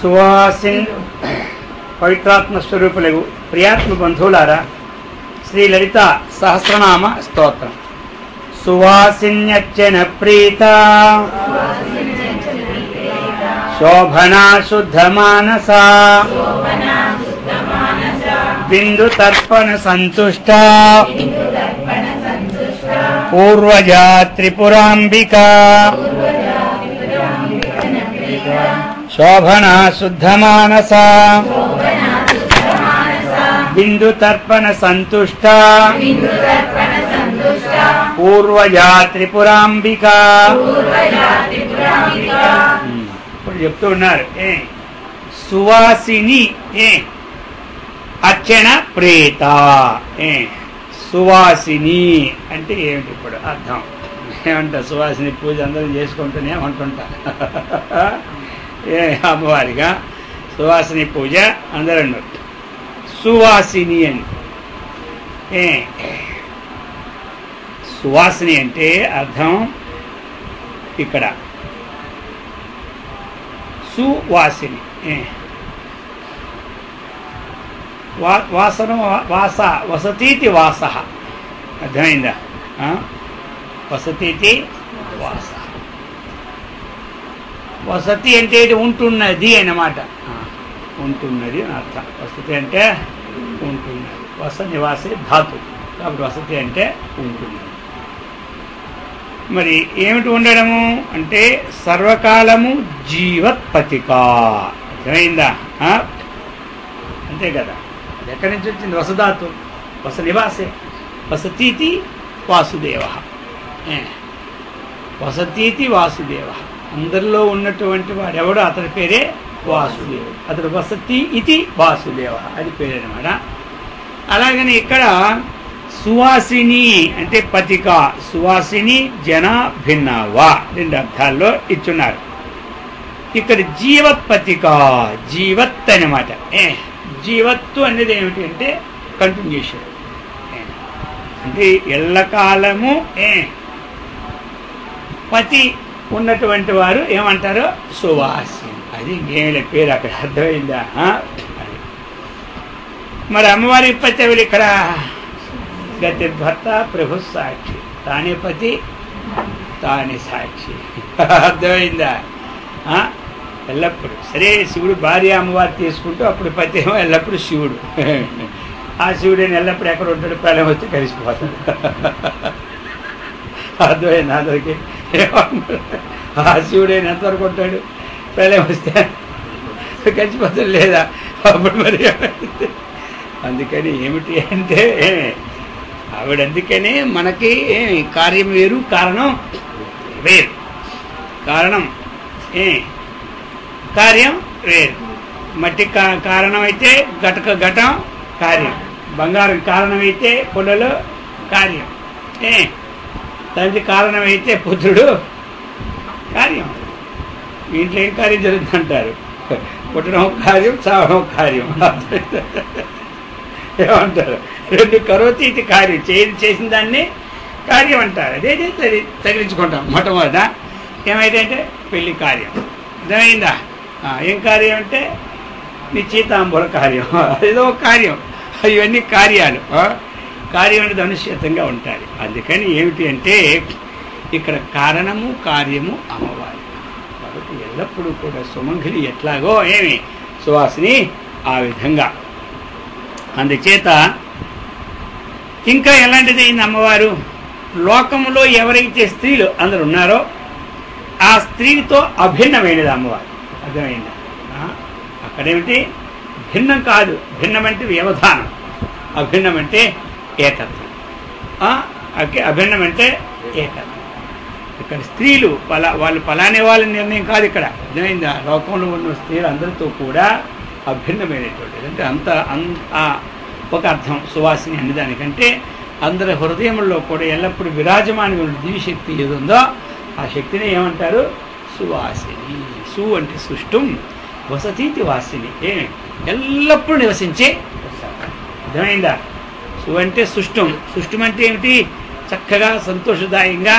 సువాసిన్ పవిత్రాత్మ స్వరూపులకు ప్రియాత్మ బంధువులారా, శ్రీ లలిత సహస్రనామ స్తోత్రం. సువాసిన్యర్చన ప్రీత శోభనా శుద్ధ మానస బిందు తర్పణ సంతుష్ట పూర్వజా త్రిపురాంబికా శోభనా శుద్ధ మానస బిందు తర్పణ సంతుష్ట పూర్వజా త్రిపురాంబికా. ఇప్పుడు చెప్తూ ఉన్నారు సువాసిని అర్చన ప్రేత. సువాసిని అంటే ఏమిటి ఇప్పుడు అర్థం? ఏమంటా సువాసిని పూజ అందరూ చేసుకుంటూనే ఏమంటుంటా అమ్మవారిగా సువాసిని పూజ అందరూ అన్నారు. సువాసిని అని సువాసిని అంటే అర్థం ఇక్కడ సువాసిని వాసన వాస వసతీతి వాస. అర్థమైందా? వసతీతి వాస. వసతి అంటే ఇది ఉంటున్నది అన్నమాట. ఉంటున్నది అని అర్థం. వసతి అంటే ఉంటున్నది. వస నివాసే ధాతు కాబట్టి వసతి అంటే ఉంటున్నది. మరి ఏమిటి ఉండడము అంటే సర్వకాలము జీవత్పతిక. అర్థమైందా? అంతే కదా. అది ఎక్కడి నుంచి వచ్చింది? వసధాతు. వస నివాసే వసతీతి వాసుదేవ. వసతీతి వాసుదేవ. అందరిలో ఉన్నటువంటి వాడెవడో అతని పేరే వాసుదేవుడు. అతడు వసతి ఇది వాసుదేవ అది పేరనమాట. అలాగని ఇక్కడ సువాసిని అంటే పతిక. సువాసిని జన భిన్న వా రెండు అర్థాల్లో ఇచ్చున్నారు. ఇక్కడ జీవత్పతిక జీవత్ అనమాట. జీవత్తు అనేది ఏమిటి అంటే కంటిన్యూషన్. అంటే ఎల్లకాలము పతి ఉన్నటువంటి వారు ఏమంటారు? సువాసిని. అది ఇంకేమి పేరు అక్కడ. అర్థమైందా? మరి అమ్మవారి పతి ఎవరు ఇక్కడ? గతి భర్త ప్రభు సాక్షి. తానే పతి తానే సాక్షి. అర్థమైందా? ఎల్లప్పుడు సరే శివుడు భార్య అమ్మవారు తీసుకుంటూ అప్పుడు పతి ఏమో ఎల్లప్పుడు శివుడు. ఆ శివుడైన ఎల్లప్పుడు ఎక్కడ ఉంటాడు? ప్రళయం వచ్చి కలిసిపోతాడు. అర్థమైంది అందరికి? ఆ శివుడైన ఎంతవరకు ఉంటాడు? ప్రళయం వస్తే కలిసిపోతాడు లేదా? అప్పుడు మరి అందుకని ఏమిటి అంటే ఆవిడ అందుకనే మనకి కార్యం వేరు కారణం వేరు. కారణం కార్యం వేరు. మట్టి కారణం అయితే ఘటం కార్యం. బంగారం కారణమైతే పుల్లలు కార్యం. తండ్రి కారణమైతే పుత్రుడు కార్యం. ఇంట్లో ఏం కార్యం జరుగుతుందంటారు? పుట్టడం కార్యం, చావడం కార్యం. ఏమంటారు? రెండు కరోతి ఇది కార్యం. చేసిన దాన్ని కార్యం అంటారు. అదే తగిలించుకుంటాం. మొట్టమొదట ఏమైతే అంటే పెళ్లి కార్యం. అర్థమైందా? ఏం కార్యం అంటే నిశ్చితాంబూల కార్యం. అదేదో ఒక కార్యం. ఇవన్నీ కార్యాలు. కార్యం అనేది అనుష్ఠితంగా ఉంటాయి. అందుకని ఏమిటి అంటే ఇక్కడ కారణము కార్యము అమ్మవారి. కాబట్టి ఎల్లప్పుడూ కూడా సుమంగళి ఎట్లాగో సువాసిని ఆ విధంగా. అందుచేత ఇంకా ఎలాంటిది అయింది అమ్మవారు? లోకములో ఎవరైతే స్త్రీలు అందరు ఉన్నారో ఆ స్త్రీతో అభిన్నమైనది అమ్మవారు. అర్థమైందా? అక్కడేమిటి? భిన్నం కాదు. భిన్నం అంటే వ్యవధానం. అభిన్నం అంటే ఏకత్వం. అభిన్నం అంటే ఏకత్వం. ఇక్కడ స్త్రీలు వాళ్ళు పలానే వాళ్ళ నిర్ణయం కాదు ఇక్కడ. అర్థమైందా? లోకంలో ఉన్న స్త్రీలు అందరితో కూడా అభిన్నమైనటువంటిది. అంటే అంత ఒక అర్థం సువాసిని అనే దానికంటే అందరి హృదయంలో కూడా ఎల్లప్పుడూ విరాజమానమైన దివ్యశక్తి ఏది ఉందో ఆ శక్తిని ఏమంటారు? సువాసిని. సు అంటే సుష్టం, వసతీతి వాసిని. ఎల్లప్పుడూ నివసించే. అర్థమైందా? సు అంటే సుష్టం. సుష్టం అంటే ఏమిటి? చక్కగా సంతోషదాయంగా.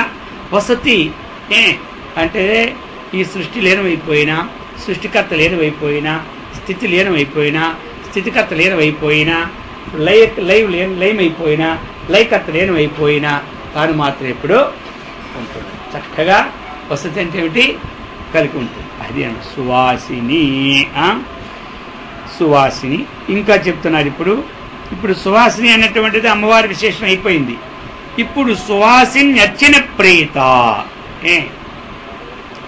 వసతి అంటే ఈ సృష్టి లీనమైపోయినా సృష్టికర్త లేనమైపోయినా, స్థితి లేనమైపోయినా, స్థితికర్త లేనమైపోయినా, లయమైపోయినా, లయకర్త లేనమైపోయినా తాను మాత్రం ఎప్పుడూ ఉంటుంది. చక్కగా వసతి అంటే ఏమిటి? కలిగి ఉంటుంది. అది అన్న సువాసిని. సువాసిని ఇంకా చెప్తున్నారు. ఇప్పుడు సువాసిని అన్నటువంటిది అమ్మవారి విశేషం అయిపోయింది. ఇప్పుడు సువాసిని అర్చన ప్రీత.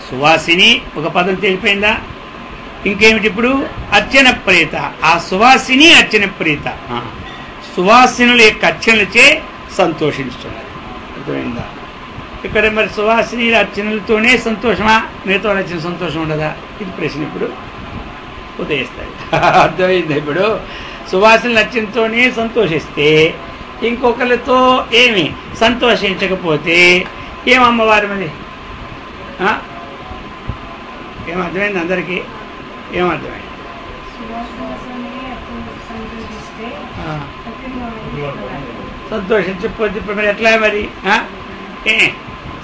సువాసిని ఒక పదం తెలిపోయిందా? ఇంకేమిటి ఇప్పుడు? అర్చన ప్రీత. ఆ సువాసిని అర్చన ప్రీత. సువాసినుల యొక్క అర్చనలచే సంతోషిస్తున్నారు. అర్థమైందా? ఇక్కడ మరి సువాసిని అర్చనలతోనే సంతోషమా, మిగతా అర్చన సంతోషం ఉండదా? ఇది ప్రశ్న ఇప్పుడు ఉదయిస్తాయి. అర్థమైంది? ఇప్పుడు సువాసిని అర్చనతోనే సంతోషిస్తే ఇంకొకరితో ఏమి సంతోషించకపోతే ఏమమ్మవారు మరి? ఏమర్థమైంది? అందరికీ ఏమర్థమైంది? సంతోషించకపోతే ఇప్పుడు మరి ఎట్లా మరి?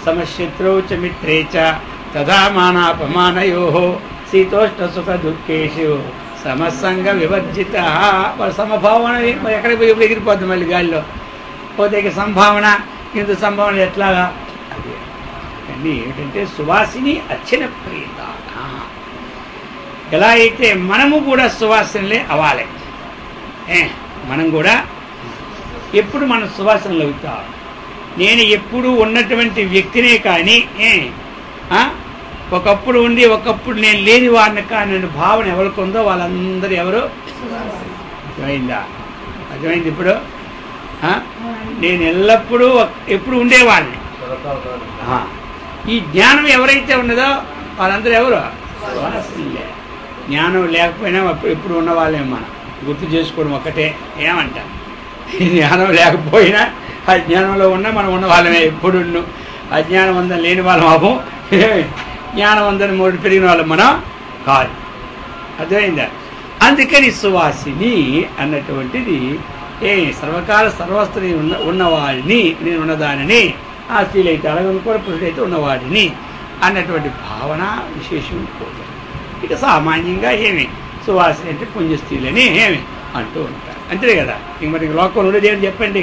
సమశత్రౌ చ మిత్రే చ తదా మానాపమానయో శీతోష్ణ సుఖ దుఃఖేషు సమసంగ వివర్జిత. వాడు సమభావన ఎక్కడికి పోయి ఎగిరిపోద్ది మళ్ళీ గాలిలో పోతే సంభావన, ఇంత సంభావన ఎట్లాగా? అది కానీ ఏమిటంటే సువాసిని అర్చన ప్రీత. ఎలా అయితే మనము కూడా సువాసనలే అవ్వాలి. మనం కూడా ఎప్పుడు మనం సువాసనలు అవుతాం. నేను ఎప్పుడు ఉన్నటువంటి వ్యక్తినే కానీ ఒకప్పుడు ఉండి ఒకప్పుడు నేను లేని వాడిని కానీ భావన ఎవరికి ఉందో వాళ్ళందరూ ఎవరు? అర్థమైందా? అర్థమైంది? ఇప్పుడు నేను ఎల్లప్పుడూ ఎప్పుడు ఉండేవాడిని. ఈ జ్ఞానం ఎవరైతే ఉన్నదో వాళ్ళందరూ ఎవరు? సువాసనలే. జ్ఞానం లేకపోయినా ఎప్పుడు ఉన్నవాళ్ళే. మనం గుర్తు చేసుకోవడం ఒకటే. ఏమంటా? ఈ జ్ఞానం లేకపోయినా అజ్ఞానంలో ఉన్నా మనం ఉన్న వాళ్ళమే ఎప్పుడు. అజ్ఞానం ఉందని లేని వాళ్ళం అవ్వం, జ్ఞానం ఉందని మూడు పెరిగిన వాళ్ళం మనం కాదు. అర్థమైందా? అందుకని సువాసిని అన్నటువంటిది సర్వకాల సర్వస్త్రీ ఉన్నవాడిని, నేను ఉన్నదానిని, ఆ స్త్రీలైతే అలాగనుకోని పురుషుడైతే ఉన్నవాడిని అన్నటువంటి భావన విశేషం పోతుంది. ఇక సామాన్యంగా సువాసిని అంటే పుణ్యస్త్రీలని అంటూ ఉంటారు. అంతే కదా? ఇంక మరి లోకంలో ఉండేది ఏమి చెప్పండి?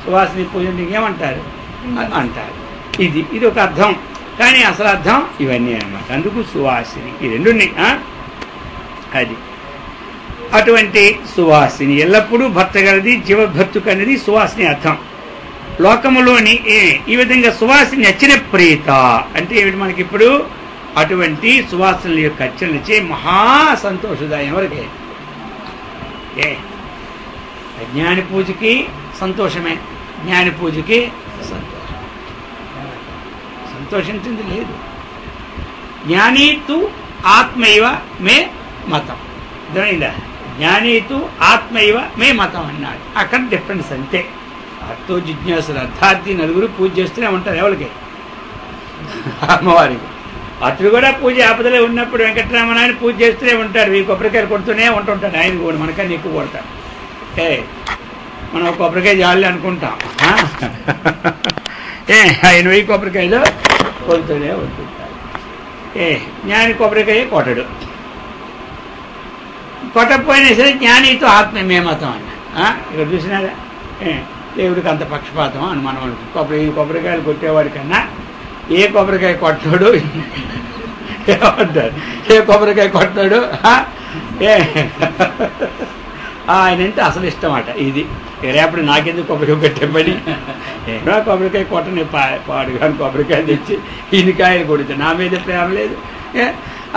సువాసిని పూజ ఏమంటారు? అంటారు. ఇది ఒక అర్థం. కానీ అసలు అర్థం ఇవన్నీ అన్నమాట. అందుకు సువాసిని ఈ రెండుని. అది అటువంటి సువాసిని ఎల్లప్పుడూ భర్త గలది, జీవభర్తుకు అనేది సువాసిని అర్థం. లోకములోని ఈ విధంగా సువాసిని అర్చన ప్రీత అంటే ఏమిటి? మనకి ఇప్పుడు అటువంటి సువాసనల యొక్క అర్చనలచే మహా సంతోషదాయం. ఎవరికి? అజ్ఞాని పూజకి సంతోషమే, జ్ఞాని పూజకి సంతోషం. సంతోషించింది లేదు. జ్ఞానీతు ఆత్మైవ మే మతం. అర్థమైందా? జ్ఞానీతు ఆత్మైవ మే మతం అన్నాడు. అక్కడ డిఫరెన్స్ అంతే. అర్థో జిజ్ఞాసులు అర్థార్థి నలుగురు పూజ చేస్తూనే ఉంటారు. ఎవరికి? అమ్మవారికి. అతడు కూడా పూజ ఆపదలో ఉన్నప్పుడు వెంకటరామన్ ఆయన పూజ చేస్తూనే ఉంటాడు. వీళ్ళు కొబ్బరికాయలు కొడుతూనే ఉంటుంటాడు. ఆయన కూడా మనకన్నా ఎక్కువ కొడతాడు. మనం కొబ్బరికాయ జాలి అనుకుంటాం. ఆయన 1000 కొబ్బరికాయలు కొడుతూనే ఉంటుంటాడు. జ్ఞాని కొబ్బరికాయ కొట్టడు. కొట్టకపోయినా సరే జ్ఞానితో ఆత్మమే మతం అన్న. ఇక్కడ చూసినారా? దేవుడికి అంత పక్షపాతం అని మనం అనుకుంటాం. కొబ్బరికాయలు కొట్టేవాడి కన్నా ఏ కొబ్బరికాయ కొట్టాడు ఏమంటారు? ఏ కొబ్బరికాయ కొట్టాడు ఆయనంటే అసలు ఇష్టం అట. ఇది రేపటి నాకెందుకు కొబ్బరికాయ పెట్టే పని? ఏమో కొబ్బరికాయ కొట్టని పాడు కానీ కొబ్బరికాయ తెచ్చి ఇన్ని కాయలు కొడితే నా మీద ప్రేమ లేదు.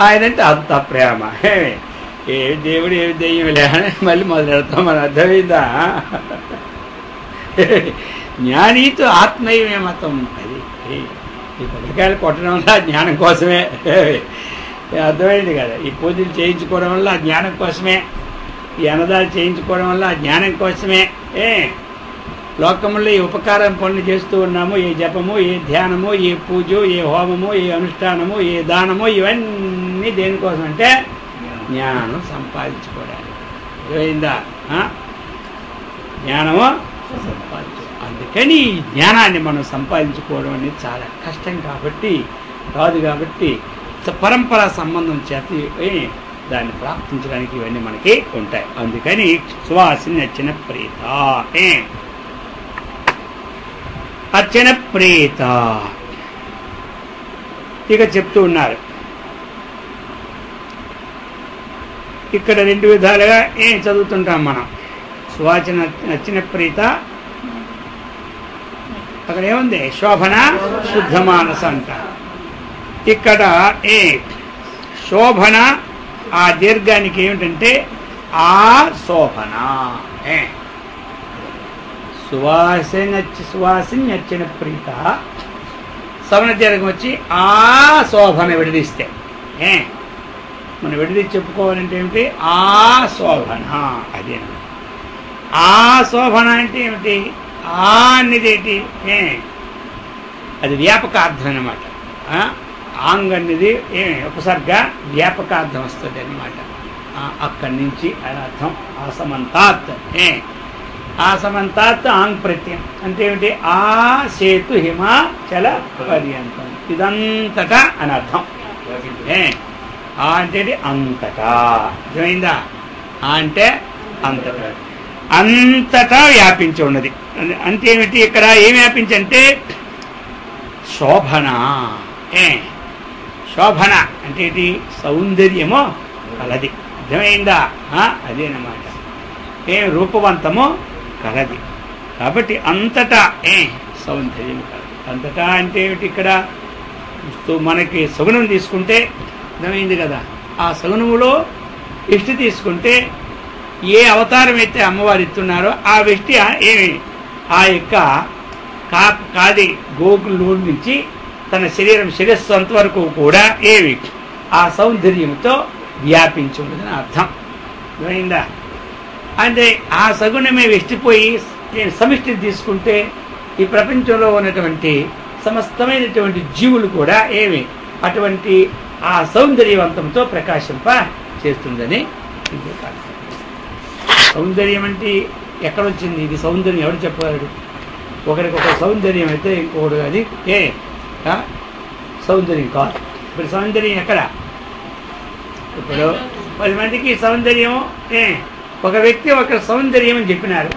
ఆయనంటే అంత ప్రేమ. ఏ దేవుడు ఏ దెయ్యం లే మళ్ళీ మొదలెడతాం. మన అర్థమైందా? జ్ఞానితో ఆత్మీయమే మతం. అది ఈ కొబ్బరికాయలు కొట్టడం వల్ల జ్ఞానం కోసమే. అర్థమైంది కదా? ఈ పూజలు చేయించుకోవడం వల్ల జ్ఞానం కోసమే, ఈ అన్నదాలు చేయించుకోవడం వల్ల జ్ఞానం కోసమే. లోకంలో ఈ ఉపకారం పనులు చేస్తూ ఉన్నాము. ఏ జపము, ఏ ధ్యానము, ఏ పూజ, ఏ హోమము, ఏ అనుష్ఠానము, ఏ దానము, ఇవన్నీ దేనికోసం అంటే జ్ఞానం సంపాదించుకోవడానికి. అర్థమైందా? జ్ఞానము సంపాదించు. అందుకని ఈ జ్ఞానాన్ని మనం సంపాదించుకోవడం అనేది చాలా కష్టం కాబట్టి కాదు. కాబట్టి పరంపరా సంబంధం చేత దాన్ని ప్రాప్తించడానికి ఇవన్నీ మనకి ఉంటాయి. అందుకని సువాసిని అర్చన ప్రీత అర్చన ప్రీత ఇక చెప్తూ ఉన్నారు. ఇక్కడ 2 విధాలుగా చదువుతుంటాం మనం. సువాచన అర్చన ప్రీత అక్కడ ఏముంది? శోభన శుద్ధ మానస అంట. ఇక్కడ శోభన ఆ దీర్ఘానికి ఏమిటంటే ఆ శోభన. సువాసిని అర్చన ప్రీత సవన దీర్ఘం వచ్చి ఆ శోభన విడదీస్తే మనం విడదీసి చెప్పుకోవాలంటే ఏమిటి? ఆ శోభన. అదే ఆ శోభన అంటే ఏమిటి? ఆ అనేది ఏంటి? అది వ్యాపకార్థం అన్నమాట. ఆంగ్ అనేది ఉపసర్గ వ్యాపకార్థం వస్తుంది అన్నమాట. అక్కడి నుంచి అని అర్థం. ఆసమంతాత్ ఆసమంతాత్ ఆంగ్ ప్రత్యయం అంటే ఏమిటి? ఆ సేతు హిమాచల పర్యంతం ఇదంతటా అని అర్థం. ఆ అంటే అంతటా. అర్థమైందా? ఆ అంటే అంతటా, అంతటా వ్యాపించి ఉన్నది. అంటే ఏమిటి? ఇక్కడ ఏం వ్యాపించి అంటే శోభన. శోభన అంటే ఏంటి? సౌందర్యమో కలది. అర్థమైందా? అదేనమాట. రూపవంతమో కలది. కాబట్టి అంతటా సౌందర్యం కలది. అంతటా అంటే ఏమిటి? ఇక్కడ మనకి సగుణం తీసుకుంటే అర్థమైంది కదా. ఆ సగుణములో విష్టి తీసుకుంటే ఏ అవతారం అయితే అమ్మవారు ఇస్తున్నారో ఆ విష్టి ఏమి ఆ యొక్క కాది గోకుల నుంచి తన శరీరం శిరస్సు అంతవరకు కూడా ఏవి ఆ సౌందర్యంతో వ్యాపించి ఉండదని అర్థం. అర్థమైందా? అంటే ఆ సగుణమే వెష్టిపోయి సమిష్టిని తీసుకుంటే ఈ ప్రపంచంలో ఉన్నటువంటి సమస్తమైనటువంటి జీవులు కూడా ఏమి అటువంటి ఆ సౌందర్యవంతంతో ప్రకాశింప చేస్తుందని సౌందర్యం అంటే ఎక్కడొచ్చింది? ఇది సౌందర్యం ఎవరు చెప్పారు? ఒకరికొక సౌందర్యం అయితే ఇంకొకటి అది సౌందర్యం కాదు. ఇప్పుడు సౌందర్యం ఎక్కడ? ఇప్పుడు 10 మందికి సౌందర్యం ఒక వ్యక్తి ఒక సౌందర్యం అని చెప్పినారు.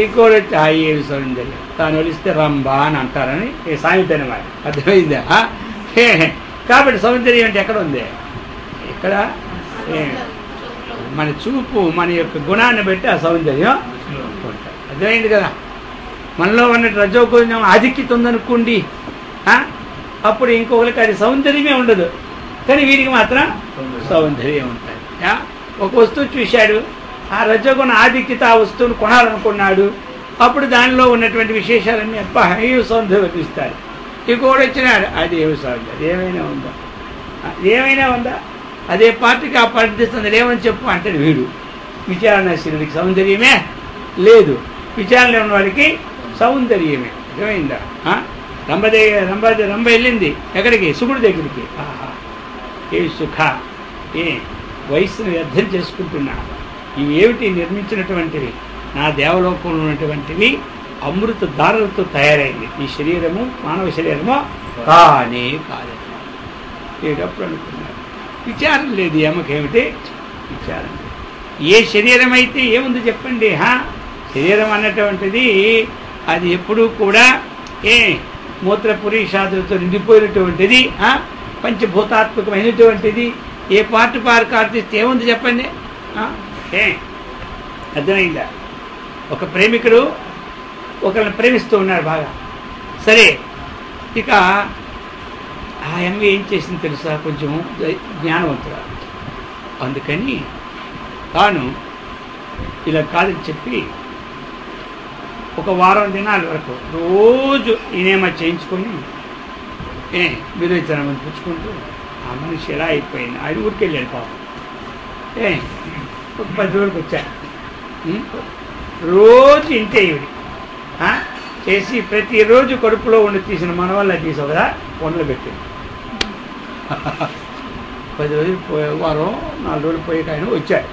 ఇంకోటి వచ్చి ఏమి సౌందర్యం తాను వలిస్తే రంభ అని అంటారని సామెత అన్నమాట. అర్థమైందా? కాబట్టి సౌందర్యం అంటే ఎక్కడ ఉంది? ఇక్కడ మన చూపు మన యొక్క గుణాన్ని బట్టి ఆ సౌందర్యం ఉంటుంది. అర్థమైంది కదా. మనలో ఉన్న రజోగుణం ఆధిక్యత ఉందనుకోండి, అప్పుడు ఇంకొకరికి అది సౌందర్యమే ఉండదు, కానీ వీరికి మాత్రం సౌందర్యం ఉంటుంది. ఒక వస్తువు చూశాడు, ఆ రజోగుణ ఆధిక్యత ఆ వస్తువును కొనాలనుకున్నాడు, అప్పుడు దానిలో ఉన్నటువంటి విశేషాలన్నీ అబ్బా ఏమి సౌందర్యం వర్తిస్తారు. ఇంకొకటి వచ్చినాడు, అది ఏమి సౌందర్యం ఏమైనా ఉందా? అదే పార్టీకి ఆ పార్టీ తెస్తుంది ఏమని చెప్పు అంటే వీడు విచారణశీలుడికి సౌందర్యమే లేదు, విచారణ ఉన్న వాడికి సౌందర్యమే. అర్థమైందా? రంభ వెళ్ళింది ఎక్కడికి? శుకుడి దగ్గరికి. ఏ సుఖ వయస్సును వ్యర్థం చేసుకుంటున్నా, ఇవి ఏమిటి నిర్మించినటువంటివి? నా దేవలోకంలో ఉన్నటువంటివి అమృత దారులతో తయారైంది. ఈ శరీరము మానవ శరీరము కానే కాదు. ఏటప్పుడు అనుకున్నారు విచారం లేదు. ఏమకేమిటి విచారం? ఏ శరీరం అయితే ఏముంది చెప్పండి? శరీరం అన్నటువంటిది అది ఎప్పుడూ కూడా మూత్రపురీషాదులతో నిండిపోయినటువంటిది, పంచభూతాత్మకమైనటువంటిది. ఏ పార్ట్ కార్తిస్తే ఏముంది చెప్పండి? అర్థమైందా? ఒక ప్రేమికుడు ఒకరిని ప్రేమిస్తూ ఉన్నాడు బాగా. సరే, ఇక ఆ అమ్మాయి ఏం చేసింది తెలుసా? కొంచెం జ్ఞానవంతురా. అందుకని తాను ఇలా కాదని చెప్పి ఒక వారం దినాల వరకు రోజు ఈయనేమో చేయించుకొని విరోచనం పుచ్చుకుంటూ ఆ మనిషి ఎలా అయిపోయింది. ఆయన ఊరికి వెళ్ళాడు పాపం. ఒక 10 రోజులకు వచ్చాడు. రోజు ఇంటే ఇవి చేసి ప్రతిరోజు కడుపులో ఉండి తీసిన మన వల్ల తీసావు కదా వండలు పెట్టింది. 10 రోజులు వారం 4 రోజులు పోయాక ఆయన వచ్చాడు.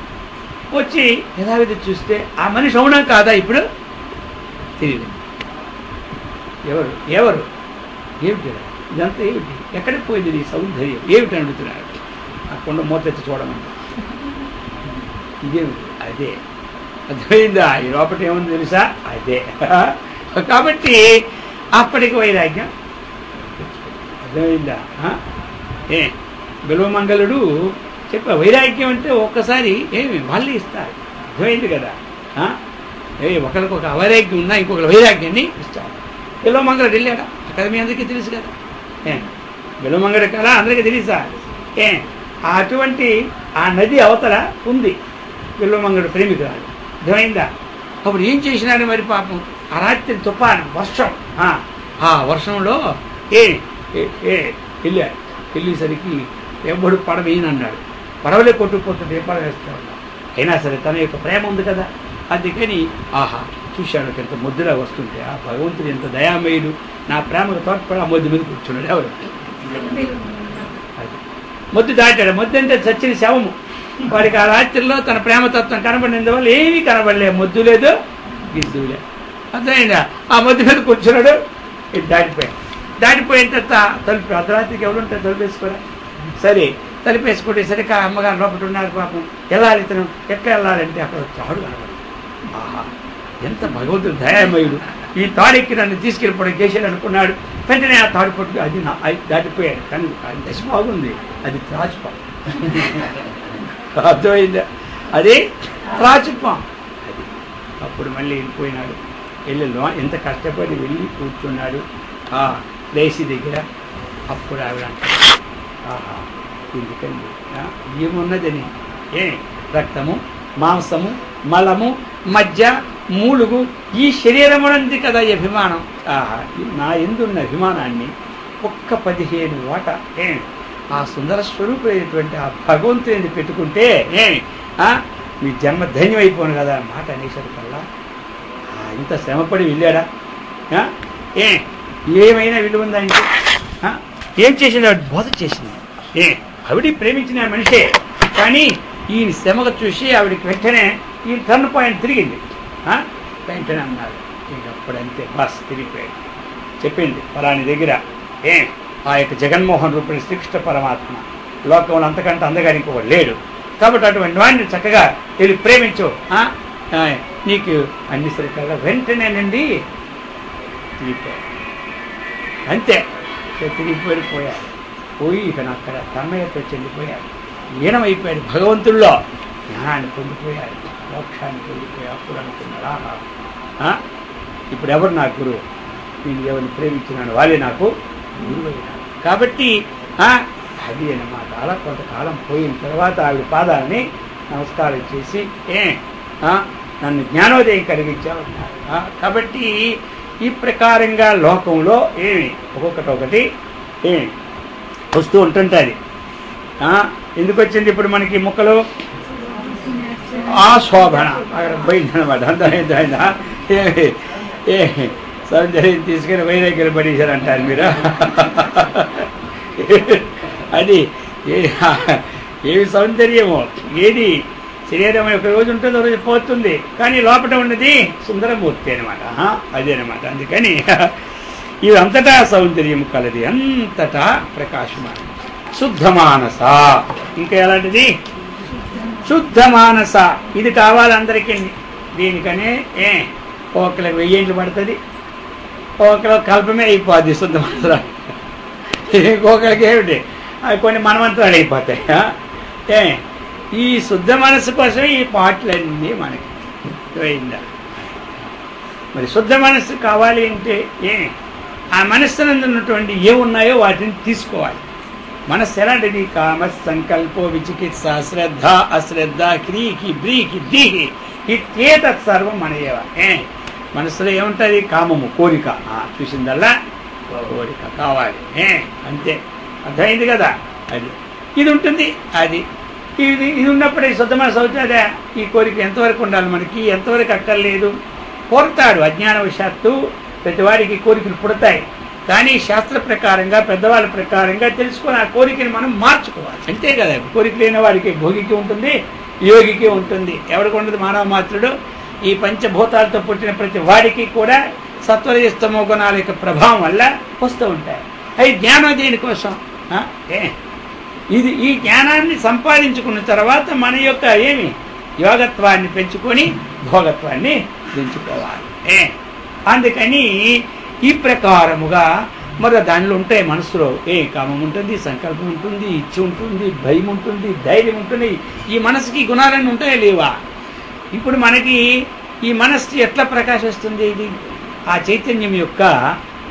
వచ్చి యథావిధి చూస్తే ఆ మనిషి అవునా కాదా ఇప్పుడు తెలియదు. ఎవరు ఏమిటి ఇదంతా ఏమిటి, ఎక్కడికి పోయింది నీ సౌందర్యం ఏమిటి అడుగుతున్నాడు. ఆ కొండ మూతెత్తి చూడమంట. ఇదేమిటి, అదే. అర్థమైందా? ఈ లోపల ఏముంది తెలుసా, అదే. కాబట్టి అప్పటికి వైరాగ్యం అర్థమైందా? బిల్వమంగళుడు చెప్పా, వైరాగ్యం అంటే ఒక్కసారి ఏమి వాళ్ళే ఇస్తారు. అర్థమైంది కదా? ఒకరికి ఒక అవైరాగ్యం ఉన్నా ఇంకొకరి వైరాగ్యాన్ని ఇస్తారు. బిల్వమంగళుడు వెళ్ళాడా కదా, మీ అందరికీ తెలుసు కదా. బిల్వమంగళుడు కదా అందరికీ తెలుసా? అటువంటి ఆ నది అవతల ఉంది బిల్వమంగళుడు ప్రేమికురాలు. అర్థమైందా? అప్పుడు ఏం చేసినాడు మరి పాపం, ఆ రాత్రి తుఫాను వర్షం, ఆ వర్షంలో వెళ్ళాడు. వెళ్ళేసరికి ఎవడు పడవ ఈయనన్నాడు, పడవలే కొట్టుకుపోతుంది, ఏ పడవ వేస్తూ ఉన్నాడు. అయినా సరే తన యొక్క ప్రేమ ఉంది కదా, అందుకని ఆహా చూశాడు ఎంత ముద్దులా వస్తుంటే, ఆ భగవంతుడు ఎంత దయామయుడు, నా ప్రేమకు తోడ్పడి ఆ మొద్దు మీద కూర్చున్నాడు. ఎవరు అది మొద్దు దాటాడు. మొద్దు అంటే చచ్చిన శవము. వాడికి ఆ రాత్రిలో తన ప్రేమతత్వం కనబడినందువల్ల ఏమీ కనబడలే, మొద్దు లేదు గిద్దు లేదు. అర్థమైందా? ఆ మొద్దు మీద కూర్చున్నాడు. ఇది దాటిపోయిన తర్వాత తలుపు, అర్ధరాత్రికి ఎవరుంటారు తలుపేసుకోరా. సరే తలుపేసుకుంటేసరికి ఆ అమ్మగారు లోపల ఉన్నారు. పాపం వెళ్ళాలి, ఇతను ఎక్కడ వెళ్ళాలంటే అక్కడ తాడు కనబడి, ఆహా ఎంత భగవంతుడు దయామయుడు, ఈ తాడెక్కి నన్ను తీసుకెళ్ళిపోవడం చేశాడు అనుకున్నాడు. వెంటనే ఆ తాడు పట్టుకు అది దాటిపోయాడు. కానీ అది దశ బాగుంది, అది త్రాచుపాం. అర్థమైందా? అది త్రాచుపాం. అది అప్పుడు మళ్ళీ వెళ్ళిపోయినాడు. వెళ్ళిలో ఎంత కష్టపడి వెళ్ళి కూర్చున్నాడు ఆ దేశీ దగ్గర. అప్పుడు ఆవిడ ఆహా ఎందుకండి ఏమున్నదని, రక్తము మాంసము మలము మధ్య మూలుగు ఈ శరీరం ఉంది కదా ఈ అభిమానం. ఆహా నా ఎందున్న అభిమానాన్ని ఒక్క 15 వాట ఆ సుందర స్వరూపమైనటువంటి ఆ భగవంతుని పెట్టుకుంటే మీ జన్మ ధన్యం అయిపోను కదా మాట అనేసరికల్లా ఇంత శ్రమపడి వెళ్ళాడా? ఏమైనా విలువ ఉందా? అంటే ఏం చేసింది ఆవిడ? బోధ చేసింది. ఆవిడ ప్రేమించిన మనిషే, కానీ ఈ శ్రమగా చూసి ఆవిడికి వెంటనే ఈ టర్న్ పాయింట్ తిరిగింది. వెంటనే అన్నాడు ఇంకప్పుడంతే బస్ తిరిగిపోయాడు. చెప్పింది పలాని దగ్గర ఆ యొక్క జగన్మోహన్ రూపుని శ్రీకృష్ణ పరమాత్మ లోకంలో అంతకంటే అందగాని ఇంకొకటి లేడు, కాబట్టి అటువంటి వాడిని చక్కగా వెళ్ళి ప్రేమించు, నీకు అన్ని సరికల్లా వెంటనేనండి తిరిగిపోయాడు. అంతే తిరిగిపోయాడు. పోయి ఇక అక్కడ తన్మయతో చెందిపోయాడు, లీనమైపోయాడు భగవంతుల్లో, జ్ఞానాన్ని పొందిపోయాడు, మోక్షాన్ని పొందిపోయాడు. అప్పుడు అనుకున్నాడా ఇప్పుడు ఎవరు నాకు గురువు, నేను ఎవరిని ప్రేమించినాను వాళ్ళే నాకు గురువు అయినాడు. కాబట్టి అది అన్నమాట. అలా కొంతకాలం పోయిన తర్వాత ఆవిడ పాదాలని నమస్కారం చేసి నన్ను జ్ఞానోదయం కలిగించామన్నారు. కాబట్టి ఈ ప్రకారంగా లోకంలో ఒక్కొక్కటి వస్తూ ఉంటుంటుంది. ఎందుకు వచ్చింది ఇప్పుడు మనకి ముక్కలు? ఆ శోభన అక్కడ పోయిందనమాట. అంతా సౌందర్యం తీసుకుని వైరాగ్యం పడేశారంటారు మీరు. అది ఏమి సౌందర్యమో, ఏది శరీరం ఒక రోజు ఉంటుంది, ఒక రోజు పోతుంది, కానీ లోపల ఉన్నది సుందరమూర్తి అనమాట. అదేనమాట. అందుకని ఇది అంతటా సౌందర్యం కలది, అంతటా ప్రకాశమానం. శుద్ధ మానస, ఇంకా ఎలాంటిది? శుద్ధ మానస. ఇది కావాలి అందరికీ. దీనికనే ఒకరికి 1000 ఏళ్ళు పడుతుంది, ఒకరికి కల్పమే అయిపోద్ది శుద్ధ మనస. ఇంకొకరికి ఏమిటి కొన్ని మనమంత్రాలు అయిపోతాయి. ఈ శుద్ధ మనసు కోసం ఈ పాటలన్నీ మనకి పోయిందా? మరి శుద్ధ మనస్సు కావాలి అంటే ఆ మనస్సునందు ఉన్నటువంటి ఏమున్నాయో వాటిని తీసుకోవాలి. మనస్సు ఎలాంటిది? కామ సంకల్పో విచికిత్స శ్రద్ధ అశ్రద్ధ క్రీకి బ్రీకి దీహి ఇట్యేత సర్వం మనయేవ. మనస్సులో ఏముంటుంది? కామము, కోరిక. చూసిందల్లా కోరిక కావాలి, అంతే. అర్థమైంది కదా? అది ఇది ఉంటుంది. అది ఇది ఉన్నప్పుడే శుద్ధ మనసు అవుతుందా? ఈ కోరిక ఎంతవరకు ఉండాలి మనకి, ఎంతవరకు అక్కర్లేదు. కోరుతాడు అజ్ఞానవశాత్తు, ప్రతివాడికి కోరికలు పుడతాయి. కానీ శాస్త్ర ప్రకారంగా పెద్దవాళ్ళ ప్రకారంగా తెలుసుకొని ఆ కోరికని మనం మార్చుకోవాలి, అంతే కదా. కోరిక లేని వాడికి భోగికి ఉంటుంది, యోగికి ఉంటుంది. ఎవరికి ఉండదు? మానవ మాత్రుడు. ఈ పంచభూతాలతో పుట్టిన ప్రతి వాడికి కూడా సత్వరజస్తమో గుణాల యొక్క ప్రభావం వల్ల వస్తూ ఉంటాయి. అది జ్ఞానం దేనికోసం? ఈ జ్ఞానాన్ని సంపాదించుకున్న తర్వాత మన యొక్క యోగత్వాన్ని పెంచుకొని భోగత్వాన్ని పెంచుకోవాలి. అందుకని ఈ ప్రకారముగా మరి దానిలో ఉంటాయి మనసులో కామం ఉంటుంది, సంకల్పం ఉంటుంది, ఇచ్ఛ ఉంటుంది, భయం ఉంటుంది, ధైర్యం ఉంటుంది. ఈ మనసుకి గుణాలన్నీ ఉంటాయా లేవా? ఇప్పుడు మనకి ఈ మనస్సు ఎట్లా ప్రకాశిస్తుంది? ఇది ఆ చైతన్యం యొక్క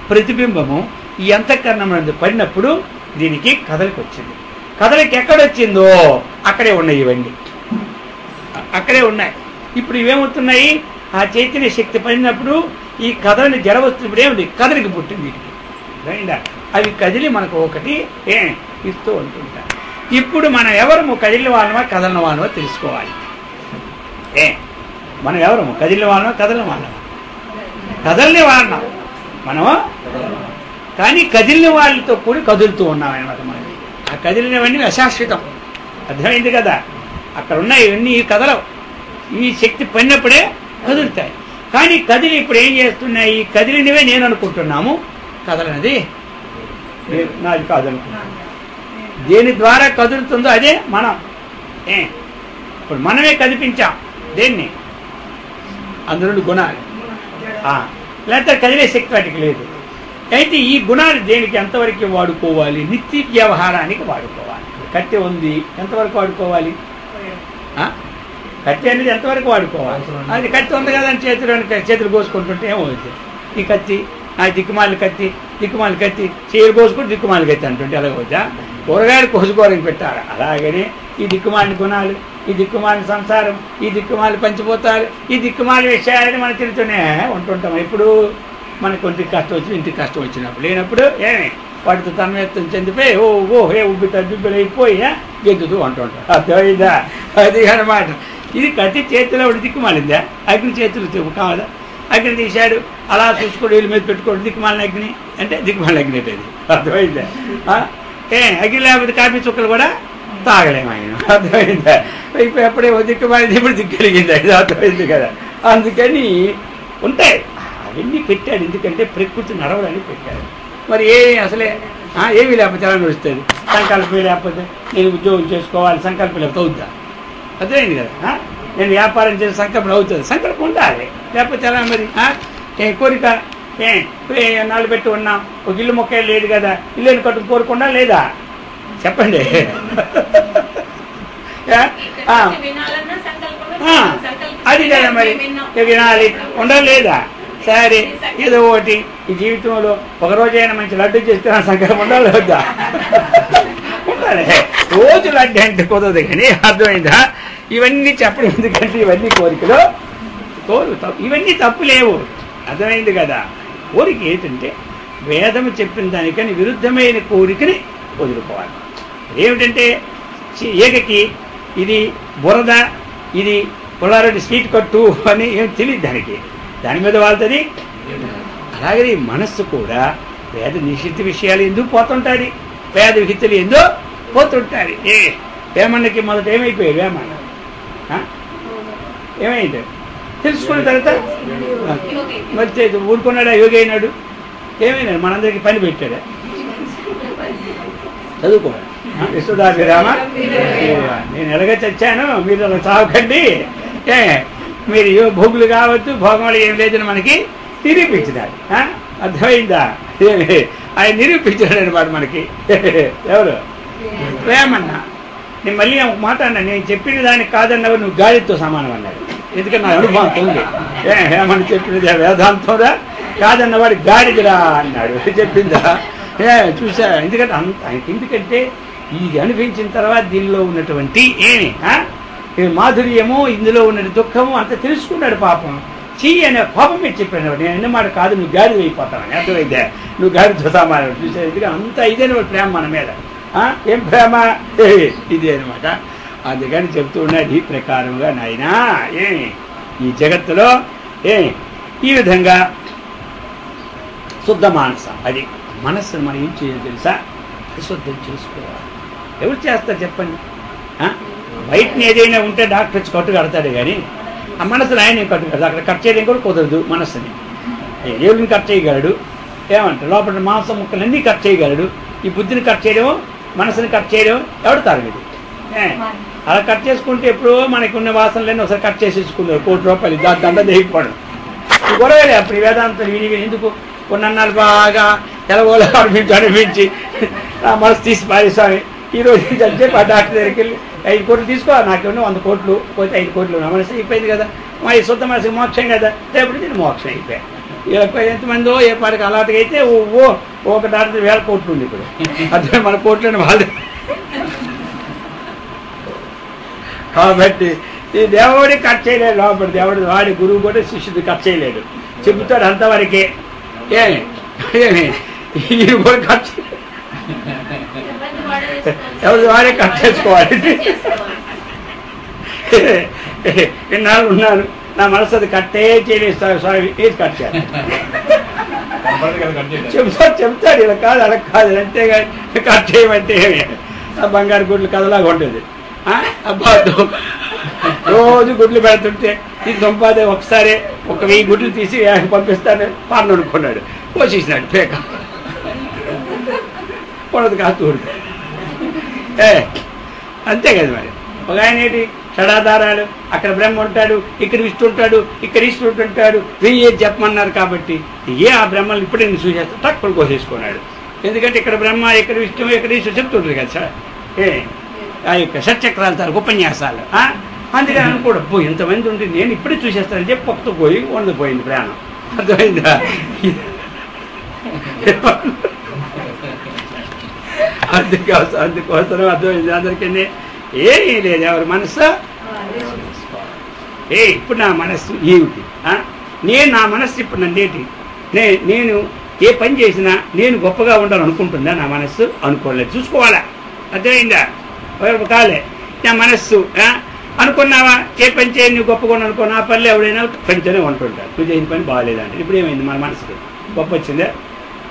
ప్రతిబింబము ఈ అంతఃకరణం పడినప్పుడు దీనికి కదలిక వచ్చింది. కదలిక ఎక్కడొచ్చిందో అక్కడే ఉన్నాయి, ఇవన్నీ అక్కడే ఉన్నాయి. ఇప్పుడు ఇవేమవుతున్నాయి? ఆ చైతన్య శక్తి పడినప్పుడు ఈ కదలని జడ వస్తున్నప్పుడు ఏమిటి? కదలిక పుట్టింది. వీటికి అవి కదిలి మనకు ఒకటి ఇస్తూ ఉంటుంటారు. ఇప్పుడు మనం ఎవరము కదిలిన వాళ్ళమా కదలిన వాళ్ళమా తెలుసుకోవాలి. మనం ఎవరము కదిలిన వాళ్ళమా కదలిన వాళ్ళమా? కదలిన వాళ్ళం మనము, కానీ కదిలిన వాళ్ళతో కూడి కదులుతూ ఉన్నాం అన్నమాట. మనం ఆ కదిలినవన్నీ అశాశ్వతం, అర్థమైంది కదా? అక్కడ ఉన్నాయి ఇవన్నీ కదలవు. ఈ శక్తి పడినప్పుడే కదులుతాయి. కానీ కదిలి ఇప్పుడు ఏం చేస్తున్నాయి? కదిలినవే నేను అనుకుంటున్నాము, కదలనది నాది కాదనుకుంటున్నాను. దేని ద్వారా కదులుతుందో అదే మనం. ఇప్పుడు మనమే కదిపించాం దేన్ని? అందులో గుణాలు. లేకపోతే కదిలే శక్తి వాటికి లేదు. అయితే ఈ గుణాలు దేనికి ఎంతవరకు వాడుకోవాలి? నిత్య వ్యవహారానికి వాడుకోవాలి. కట్టె ఉంది, ఎంతవరకు వాడుకోవాలి? కట్టె అనేది ఎంతవరకు వాడుకోవాలి? అది కత్తి ఉంది కదా అని చేతులు కోసుకుంటుంటే ఏమవుతుంది? ఈ కత్తి దిక్కుమాలి కత్తి చేరు కోసుకుంటే దిక్కుమాలి కత్తి అంటుంటే ఎలాగవద్దా? కూరగాయలు కోసుకోవాలని పెట్టారు. అలాగనే ఈ దిక్కుమాలి గుణాలు, ఈ దిక్కుమాలి సంసారం, ఈ దిక్కుమాలి పంచిపోతారు, ఈ దిక్కుమాలి విషయాలని మనం తిరుగుతూనే ఉంటుంటాం. ఇప్పుడు మనకు ఒంటికి కష్టం వచ్చి ఇంటికి కష్టం వచ్చినప్పుడు లేనప్పుడు వాటితో తన్మయత్వం చెందిపోయి ఉబ్బిపోయి గెద్దుతూ అంటుంటాం. అర్థమైందా? అది అన్నమాట. ఇది కత్తి చేతిలో ఒకటి దిక్కుమాలిందా? అగ్ని చేతులు కావాలా? అగ్ని తీశాడు, అలా చూసుకోండి, వీళ్ళ మీద పెట్టుకోండి, దిక్కుమాలిన అగ్ని అంటే దిక్కుమాలిన అగ్ని అది. అర్థమైందా? అగ్ని లేకపోతే కాఫీ చుక్కలు కూడా తాగలేము ఆయన. అర్థమైందా? ఇప్పుడు ఎప్పుడే దిక్కుమాలింది, ఇప్పుడు దిక్కలిగింది. అది అర్థమైంది కదా? అందుకని ఉంటాయి అవన్నీ పెట్టాడు. ఎందుకంటే ప్రకృతి నడవడానికి పెట్టాడు. మరి అసలే ఏమీ లేకపోతే ఎలా నడుస్తుంది? సంకల్పం లేకపోతే నేను ఉద్యోగం చేసుకోవాలి, సంకల్పం లేకపోతే అవుద్దా? అర్థమైంది కదా? నేను వ్యాపారం చేసే సంకల్పం అవుతుంది, సంకల్పం ఉండాలి. లేకపోతే ఎలా మరి? కోరిక నాళ్ళు పెట్టి ఉన్నాం, ఒక ఇల్లు మొక్క లేదు కదా, ఇల్లుని కట్టుకు కోరుకుండా లేదా? చెప్పండి. అది కదా మరి, వినాలి ఉండాలి లేదా? సరే ఏదో ఒకటి ఈ జీవితంలో ఒకరోజైనా మంచి లడ్డు చేస్తే సంకల్పం ఉండాలి వద్దా? ఉండాలి. రోజు లడ్డు అంటే కుదరదు కానీ, అర్థమైందా? ఇవన్నీ చెప్పడం ఎందుకంటే ఇవన్నీ కోరికలు ఇవన్నీ తప్పు లేవు. అర్థమైంది కదా? కోరిక ఏంటంటే వేదము చెప్పిన దానికని విరుద్ధమైన కోరికని వదులుకోవాలి. ఏమిటంటే ఏకకి ఇది బురద, ఇది పుల్లారెడ్డి స్వీట్ కట్టు అని ఏం తెలియదు దానికి, దాని మీద వాళ్తుంది. అలాగే మనస్సు కూడా వేద నిషిద్ధ విషయాలు ఎందుకు పోతుంటుంది, వేద విహితలు ఎందుకు పోతుంటారు. వేమన్నకి మొదట ఏమైపోయాడు? వేమన్న ఏమైంది తెలుసుకున్న తర్వాత మరి ఊరుకున్నాడా? యోగి అయినాడు. ఏమైనాడు? మనందరికీ పని పెట్టాడా? చదువుకోవాలి. విశ్వదాభిరామ నేను ఎలాగ చచ్చాను, మీరు అలా చావకండి, మీరు భోగులు కావచ్చు, భోగంలో ఏం లేదని మనకి నిరూపించినాడు. అర్థమైందా? ఆయన నిరూపించాడు అనమాట మనకి. ఎవరు? వేమన్న. నేను మళ్ళీ ఒక మాట అన్నా, నేను చెప్పిన దానికి కాదన్నావు, నువ్వు గాలితో సమానం అన్నాడు. ఎందుకంటే నా అనుభవం ఉంది. ఏమని చెప్పినది వేదాంతంరా, కాదన్నవాడు గాడిదిరా అన్నాడు. చెప్పిందా? చూసా. ఎందుకంటే ఎందుకంటే ఇది అనిపించిన తర్వాత దీనిలో ఉన్నటువంటి మాధుర్యము, ఇందులో ఉన్న దుఃఖము అంత తెలుసుకున్నాడు. పాపం చెయ్యి అనే కోపం మీద చెప్పాడు. నేను ఎన్న మాట కాదు, నువ్వు గాడిద అయిపోతావని. అర్థమైందే? నువ్వు గాడితో సమానం. చూసా? ఎందుకంటే అంత ఇదేనా ప్రేమ మన మీద. ఏం ప్రేమ ఇదే అనమాట. అందుకని చెప్తూ ఉన్నాడు ఈ ప్రకారంగా, నాయనా ఈ జగత్తులో ఈ విధంగా శుద్ధ మానస, అది మనస్సును మనం ఏం చేయాలి తెలుసా? శుద్ధం చేసుకోవాలి. ఎవరు చేస్తారు చెప్పండి? బయటని ఏదైనా ఉంటే డాక్టర్ వచ్చి కట్టు కడతాడు, కానీ ఆ మనసును ఆయన కట్టు కడతాడు. అక్కడ కట్ చేయడం కూడా కుదరదు. మనస్సుని దేవుడిని కట్ చేయగలడు, ఏమంటారు లోపల మాంసం ముక్కలన్నీ కట్ చేయగలడు. ఈ బుద్ధిని కట్ చేయడం, మనసుని కట్ చేయడం ఎవడు తరగదు. అలా కట్ చేసుకుంటే ఎప్పుడో మనకు ఉన్న వాసనలన్నీ ఒకసారి కట్ చేసేసుకున్నారు. ₹1,00,000 దాని దండ దేగిపోవడం గొడవలే. అప్పుడు వేదాంతం విని ఎందుకు కొన్నాళ్ళు బాగా ఎలగోలా అనిపించి మనసు తీసి పారేస్వామి ఈరోజు చెప్పి ఆ డాక్టర్ దగ్గరికి వెళ్ళి 5 కోట్లు తీసుకో, నాకేమో 100 కోట్లు పోతే 5 కోట్లు నా మనసు అయిపోయింది కదా, మా ఈ సొంత మనసుకి మోక్షం కదా, రేపటి నేను మోక్షం అయిపోయాయి. ఇలా ఎంతమందో ఏ పాటికి అలాంటిగా అయితే ఒక డాక్టర్ 1000 కోట్లు ఉంది ఇప్పుడు. అదే మన కోట్లని వాళ్ళు. కాబట్టి ఈ దేవుడి కట్ చేయలేడు లోపల. దేవుడు వాడి గురువు కూడా శిష్యుడు కట్ చేయలేడు, చెబుతాడు అంతవరకే. ఏమి ఈ కూడా కట్ చేయలేదు, ఎవరి వాడే కట్ చేసుకోవాలి. ఇన్నాళ్ళు ఉన్నాను, నా మనసు అది కట్టే చేయలేదు స్వామి, ఏది కట్ చేయాలి చెప్తాడు. ఇలా కాదు అలా కాదు, అంతేగాని కట్ చేయమంటే బంగారు గుడ్లు కథలాగా ఉంటుంది. అబ్బా రోజు గుడ్లు పెడుతుంటే ఈ సంపాదే ఒకసారి 1000 గుడ్లు తీసి పంపిస్తాను పాలన అనుకున్నాడు, పోషించినాడు పేక పొడదు కాస్తూడు. అంతే కదా మరి. ఒక ఆయన ఏంటి షడాధారాలు, అక్కడ బ్రహ్మ ఉంటాడు, ఇక్కడ విష్ణు ఉంటాడు, ఇక్కడ ఈశ్వరుడు ఉంటాడు, 1000 చెప్పమన్నారు కాబట్టి ఆ బ్రహ్మలు ఇప్పుడే నేను చూసేస్తా తక్కువ కోసేసుకున్నాడు. ఎందుకంటే ఇక్కడ బ్రహ్మ, ఇక్కడ విష్ణు, ఇక్కడ ఈశ్వరుడు చెప్తుంటారు కదా సార్. ఆ యొక్క షట్చక్రాలు సార్ ఉపన్యాసాలు. అందుకని అనుకోడు ఇంతమంది ఉంటే నేను ఇప్పుడే చూసేస్తానని చెప్పి పొక్తూ పోయి వండిపోయింది ప్రయాణం. అర్థమైందా? అందుకోసం అర్థమైంది అందరికీ. ఏమీ లేదు, ఎవరి మనసు ఇప్పుడు నా మనస్సు ఏమిటి, నేను నా మనస్సు ఇప్పుడు నన్నేటి, నేను ఏ పని చేసినా నేను గొప్పగా ఉండాలనుకుంటుందా నా మనస్సు? అనుకోలేదు, చూసుకోవాలా. అర్థమైందా? కాలే నా మనస్సు అనుకున్నావా, ఏ పని చేయండి నువ్వు గొప్పగా అనుకో, నా పనులు ఎవడైనా పనితోనే ఉంటుంటారు, నువ్వు చేయని పని బాగాలేదంటే. ఇప్పుడు ఏమైంది, మన మనసుకి గొప్ప వచ్చిందే,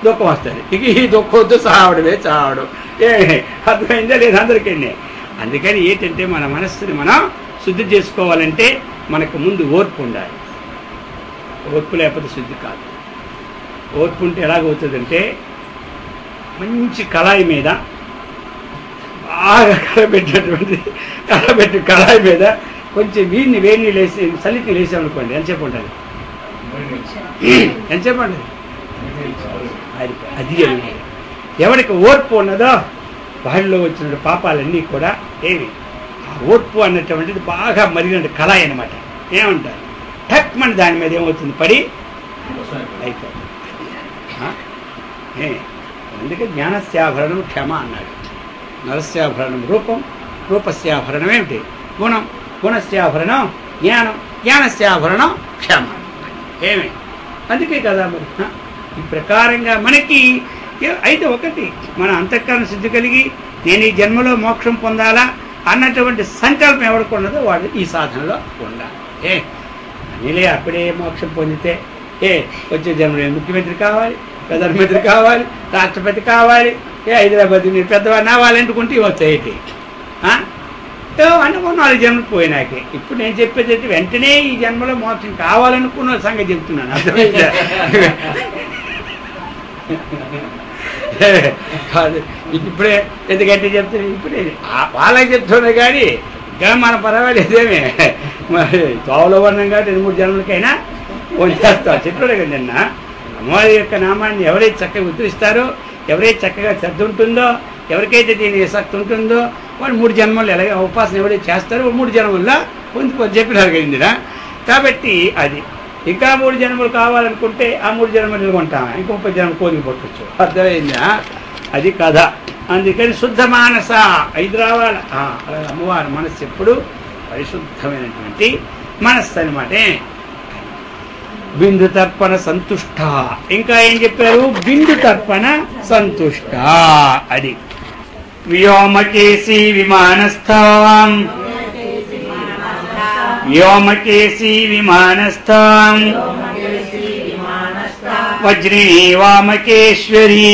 దుఃఖం వస్తుంది. ఇక ఈ దుఃఖం వద్దు, చావడమే చావడం. అర్థమైందా లేదు అందరికీ. అందుకని ఏంటంటే మన మనస్సుని మనం శుద్ధి చేసుకోవాలంటే మనకు ముందు ఓర్పు ఉండాలి. ఓర్పు లేకపోతే శుద్ధి కాదు. ఓర్పు ఉంటే ఎలాగవుతుందంటే మంచి కళాయి మీద బాగా కళబెట్టి కళాయి మీద కొంచెం వేడి నీళ్ళు వేసి చలికి వేసామనుకోండి, ఎంతసేపు ఉంటుంది? ఎంతసేపు ఉంటుంది? అది ఎవరికి ఓర్పు ఉన్నదో వాడిలో వచ్చిన పాపాలన్నీ కూడా ఏమి ఆ ఓర్పు అన్నటువంటిది బాగా మరిగినట్టు కళాయి అనమాట. ఏమంటారు? టక్ మన దాని మీద ఏమవుతుంది, పడి అయిపోతుంది. అందుకే జ్ఞానస్యాభరణం క్షమ అన్నాడు. నరస్యాభరణం రూపం, రూపస్యాభరణం ఏమిటి? గుణం, గుణస్యాభరణం జ్ఞానం, జ్ఞానస్యాభరణం క్షమ. ఏమి అందుకే కదా మరి ఈ ప్రకారంగా మనకి అయితే ఒకటి మన అంతఃకరణ శుద్ధి కలిగి నేను ఈ జన్మలో మోక్షం పొందాలా అన్నటువంటి సంకల్పం ఎవరికి ఉన్నదో వాడు ఈ సాధనలో ఉండాలి. అనిలే అప్పుడే మోక్షం పొందితే వచ్చే జన్మలో ముఖ్యమంత్రి కావాలి, ప్రధానమంత్రి కావాలి, రాష్ట్రపతి కావాలి, హైదరాబాద్ మీరు పెద్దవాడు నావాలనుకుంటే వచ్చాయి అంటే 4 జన్మలు పోయినాకే. ఇప్పుడు నేను చెప్పేది వెంటనే ఈ జన్మలో మోక్షం కావాలనుకున్న సంగతి చెప్తున్నాను. అర్థమైందా? కాదు ఇప్పుడే ఎందుకంటే చెప్తాను, ఇప్పుడే వాళ్ళకి చెప్తున్నా కానీ ఇంకా మన పర్వాలేదేమే. మరి తోవలో వర్ణం కాబట్టి 2-3 జన్మలకైనా చేస్తాం. చెప్పాడు కదా నిన్న, అమ్మవారి యొక్క నామాన్ని ఎవరైతే చక్కగా ఉద్ధరిస్తారో, ఎవరైతే చక్కగా శ్రద్ధ ఉంటుందో, ఎవరికైతే దీని శక్తి ఉంటుందో వాళ్ళు 3 జన్మలు ఎలాగ ఉపాసన ఎవరైతే చేస్తారో 3 జన్మల్లో పొందిపోతే చెప్పినారు కదండిరా. కాబట్టి అది ఇంకా 3 జన్మలు కావాలనుకుంటే ఆ 3 జన్మలు నిలుకుంటాం, ఇంకో 30 జన్మలు కోరిక పట్టవచ్చు. అర్థమైందా? అది కథ. అందుకని శుద్ధ మానస 5 రావాలి. అమ్మవారి మనస్సు ఎప్పుడు పరిశుద్ధమైనటువంటి మనస్సు అనమాట. బిందు తర్పణ సంతుష్ట. ఇంకా ఏం చెప్పారు? బిందు తర్పణ సంతుష్ట. అది వ్యోమకేశీ విమానస్థాం, వ్యోమకేశీ విమానస్థాం వజ్రీ వామకేశ్వరీ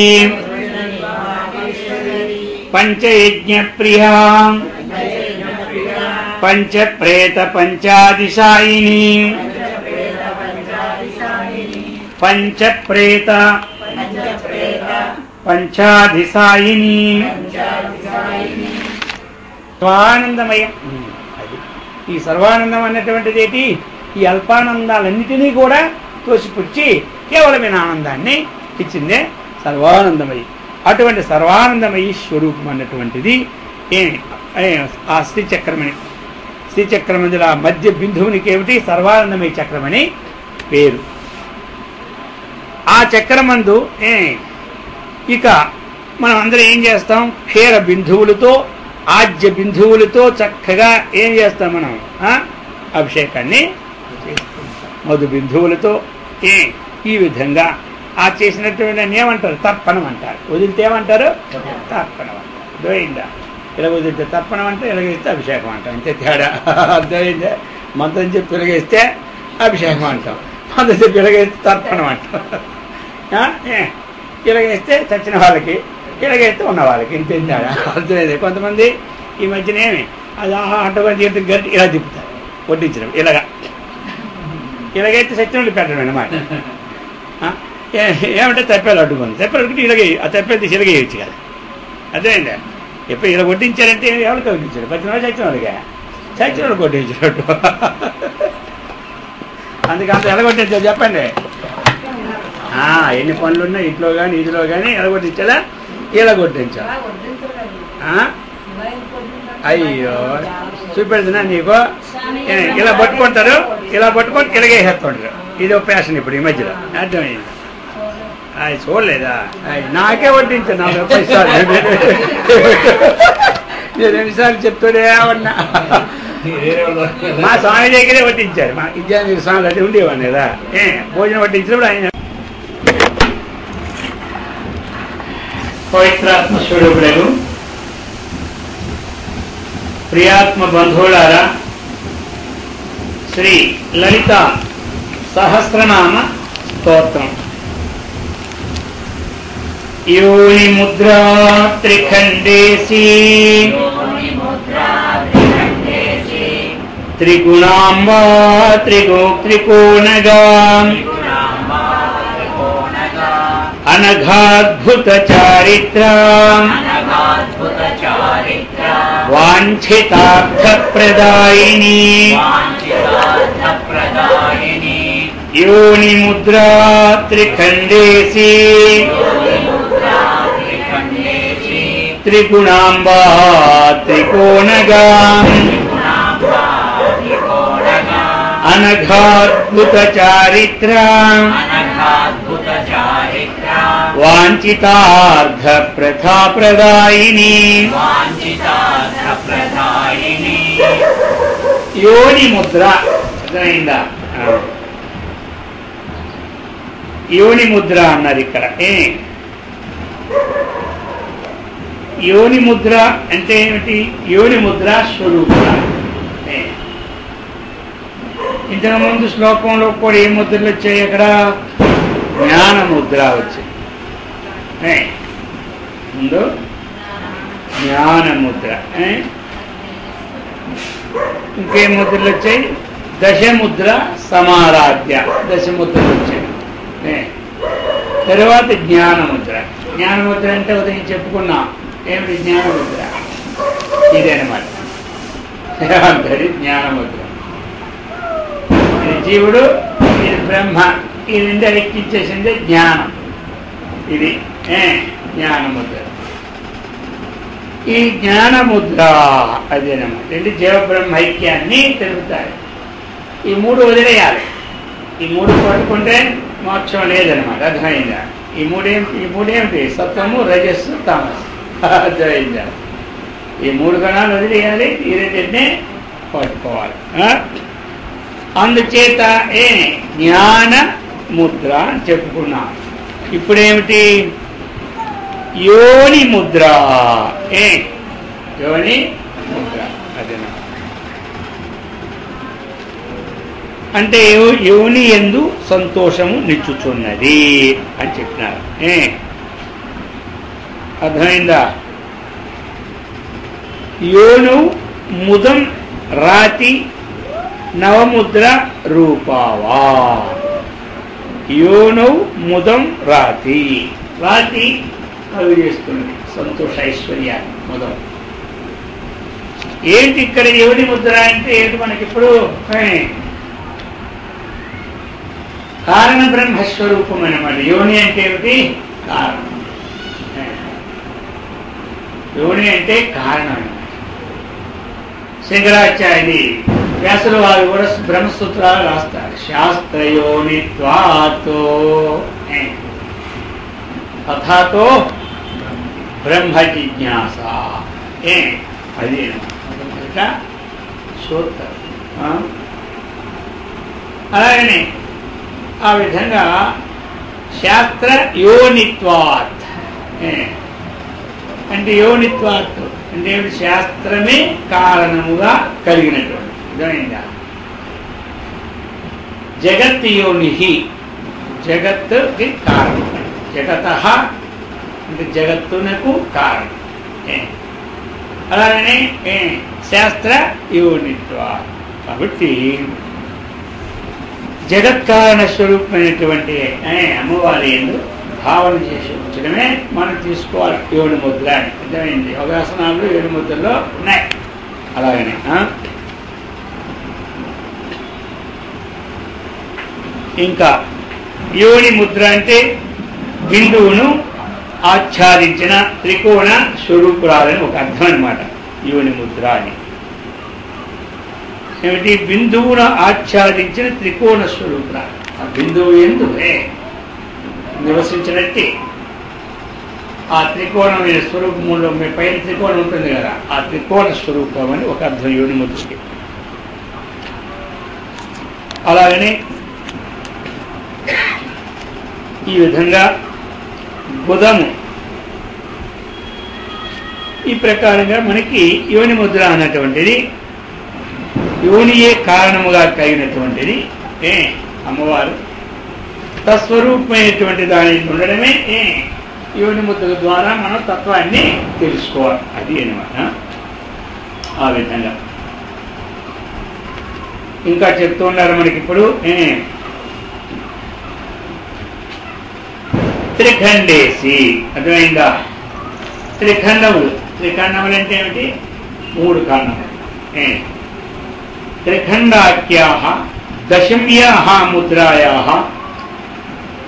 పంచయజ్ఞ ప్రియాం పంచప్రేత పంచాదిశాయిని పంచప్రేత పంచాధిసాయిని సర్వానందమయం. అది ఈ సర్వానందం అన్నటువంటిది ఏంటి? ఈ అల్పానందాలన్నిటినీ కూడా తోసిపుచ్చి కేవలమైన ఆనందాన్ని ఇచ్చిందే సర్వానందమయి. అటువంటి సర్వానందమయి స్వరూపం అన్నటువంటిది ఆ శ్రీచక్రమణి. శ్రీచక్రమందుల మధ్య బిందువునికి ఏమిటి? సర్వానందమయ చక్రమని పేరు. ఆ చక్రమందు ఇక మనం అందరం ఏం చేస్తాం? క్షీర బిందువులతో ఆజ్య బిందువులతో చక్కగా ఏం చేస్తాం మనం? అభిషేకాన్ని మధు బిందువులతో ఈ విధంగా ఆ చేసినటువంటి ఏమంటారు? తర్పణం అంటారు. వదిలితే ఏమంటారు? తర్పణం అంటారు. అర్థమైందా? ఇలా వదిలితే తర్పణం అంటే, ఇలాగేస్తే అభిషేకం అంటాం. అంతే తేడా. అర్థమైందా? మంత్రం చెప్పి ఇలాగేస్తే అభిషేకం అంటాం, మంత్రం చెప్పి ఇలాగేస్తే తర్పణం అంటాం. ఇలాగేస్తే చచ్చిన వాళ్ళకి, ఇలాగేస్తే ఉన్న వాళ్ళకి, ఇంతే తేడా. అర్థమైంది? కొంతమంది ఈ మధ్యన అది ఆటోమేటిక్ గట్టి ఇలా తిప్పుతారు వడ్డించడం. ఇలాగైతే చచ్చిన వాళ్ళు పెట్టడం అన్నమాట. ఏమంటే తెప్పేలు అడ్డుకుంది. తెప్పలు అడ్డుకుంటే ఇలాగే ఆ తెప్పేలు తీసి ఇలాగేయచ్చు కదా. అదేండి ఎప్పుడు ఇలా కొట్టించారంటే ఎవరికి కొట్టించాడు? పచ్చిన వాళ్ళు చచ్చిన వాళ్ళగా, చచ్చిన వాళ్ళు కొట్టించినట్టు. అందుకే అంత ఎలా కొట్టించారు చెప్పండి? ఎన్ని పనులున్నా ఇంట్లో కానీ ఇదిలో కానీ ఎలా కొట్టించాలా? ఇలా కొట్టించాలి. అయ్యో చూపెడుతున్నా నీకు. ఇలా పట్టుకుంటారు, ఇలా పట్టుకొని ఇలాగేసేస్తుంటారు. ఇది ఒక ఫ్యాషన్ ఇప్పుడు ఈ మధ్యలో. అర్థమైంది? అది చూడలేదా? నాకే వడ్డించాను 40 సార్లు. నేను 2 సార్లు చెప్తూనే ఉన్నా. మా స్వామి దగ్గరే వడ్డించారు. మా విద్యార్థి స్వామి అది ఉండేవాడిని కదా. భోజనం వడ్డించినప్పుడు ఆయన పవిత్రాత్మ స్వరూపుడు ప్రియాత్మ బంధువులారా, శ్రీ లలిత సహస్రనామ స్తోత్రం. యోని ముద్రా త్రిఖండేసి త్రిగుణాంబా త్రికోణగా అనఘాద్భుత చారిత్ర వాంఛితార్థ ప్రదాయిని యోని ముద్రా త్రిఖండేసి త్రిగుణాంబా త్రికోణగా అనఘాద్భుత చారిత్ర వాంఛితార్థ ప్రథా ప్రదాయిని యోని ముద్ర. అర్థమైందా? యోని ముద్ర అన్నారు ఇక్కడ. యోని ముద్ర అంటే ఏమిటి? యోని ముద్ర స్వరూప. ఇంతకు ముందు శ్లోకంలో కూడా ఏ ముద్రలు వచ్చాయి? అక్కడ జ్ఞాన ముద్ర వచ్చింది. ముందు జ్ఞాన ముద్ర. ఇంకే ముద్రలు వచ్చాయి? దశముద్ర సమారాధ్య. దశముద్రలు వచ్చాయి. తర్వాత జ్ఞానముద్ర. జ్ఞానముద్ర అంటే ఉదయం చెప్పుకున్నాం. ఏమిటి జ్ఞానముద్ర? ఇదేనమాట. ఏమంటారు? జ్ఞానముద్ర. ఇది జీవుడు, ఇది బ్రహ్మ, ఈ రెండు ఎక్కించేసిందే జ్ఞానం. ఇది జ్ఞానముద్ర. ఈ జ్ఞానముద్ర అదేనమాట. అంటే జీవబ్రహ్మ ఐక్యాన్ని తెలుపుతారు. ఈ 3 వదిలేయాలి. ఈ 3 పట్టుకుంటే మోక్షం లేదనమాట. అర్థమైందా? ఈ మూడేమిటి? సత్వము, రజస్సు, తమస్సు. అర్థమైందా? ఈ 3 గణాలు వదిలేయాలి. ఈ రెండింటినే పట్టుకోవాలి. అందుచేత జ్ఞాన ముద్ర అని చెప్పుకున్నాం. ఇప్పుడేమిటి? యోని ముద్ర. యోని ముద్ర అదేనా అంటే యోని యందు సంతోషము నిచ్చుచున్నది అని చెప్పినారు. అర్థమైందా? యోను ముదం రాతి నవముద్ర రూపావా. యోనౌ ముదం రాతి. రాతి కలుగు చేస్తున్నది, సంతోష ఐశ్వర్యాన్ని మొదలు. ఏంటి ఇక్కడ యోని ముద్ర అంటే ఏంటి? మనకిప్పుడు కారణ బ్రహ్మస్వరూపం అన్నమాట. యోని అంటే ఏమిటి? కారణం. యోని అంటే కారణం అన్నమాట. శంకరాచార్యుని వ్యాసుల వారు కూడా బ్రహ్మసూత్రాలు రాస్తారు. శాస్త్రయోనిత్వాతో తథాతో బ్రహ్మ జిజ్ఞాస. అది సూత్రం. అలాగనే ఆ విధంగా శాస్త్ర యోనిత్వాత్ అంటే యోనిత్వాత్ అంటే శాస్త్రమే కారణముగా కలిగినటువంటి అర్థమైందా? జగత్ యోని, జగత్తుకి కారణం. జగత అంటే జగత్తునకు కారణం. అలాగనే శాస్త్ర యోనిత్వా. కాబట్టి జగత్కారణ స్వరూపమైనటువంటి అమ్మవారి యందు భావన చేసి ఉంచడమే మనం తీసుకోవాలి యోని ముద్ర అని. అర్థమైంది? యోగాసనాలు యోని ముద్రలో ఉన్నాయి. అలాగనే ఇంకా యోని ముద్ర అంటే బిందువును ఆచ్ఛాదించిన త్రికోణ స్వరూపురాలని ఒక అర్థం అన్నమాట యోని ముద్ర అని. ఏమిటి? బిందువును ఆచ్ఛాదించిన త్రికోణ స్వరూపురాలు. ఆ బిందువు ఎందు నివసించినట్టే ఆ త్రికోణమైన స్వరూపంలో పైన త్రికోణం ఉంటుంది కదా, ఆ త్రికోణ స్వరూపం అని ఒక అర్థం యోని ముద్రకి. అలాగనే ఈ విధంగా బుధము ఈ ప్రకారంగా మనకి యోని ముద్ర అన్నటువంటిది యోనియే కారణముగా కలిగినటువంటిది అమ్మవారు తస్వరూపమైనటువంటి దాని ఉండడమే యోని ముద్ర ద్వారా మనం తత్వాన్ని తెలుసుకోవాలి. అది అన్నమాట. ఆ విధంగా ఇంకా చెప్తూ ఉన్నారు మనకి ఇప్పుడు త్రిఖండేసి. అర్థమైందా? త్రిఖండములు. త్రిఖండములు అంటే ఏమిటి? 3 ఖండములు. త్రిఖండాఖ్యాః దశమ్యాః ముద్రాయాః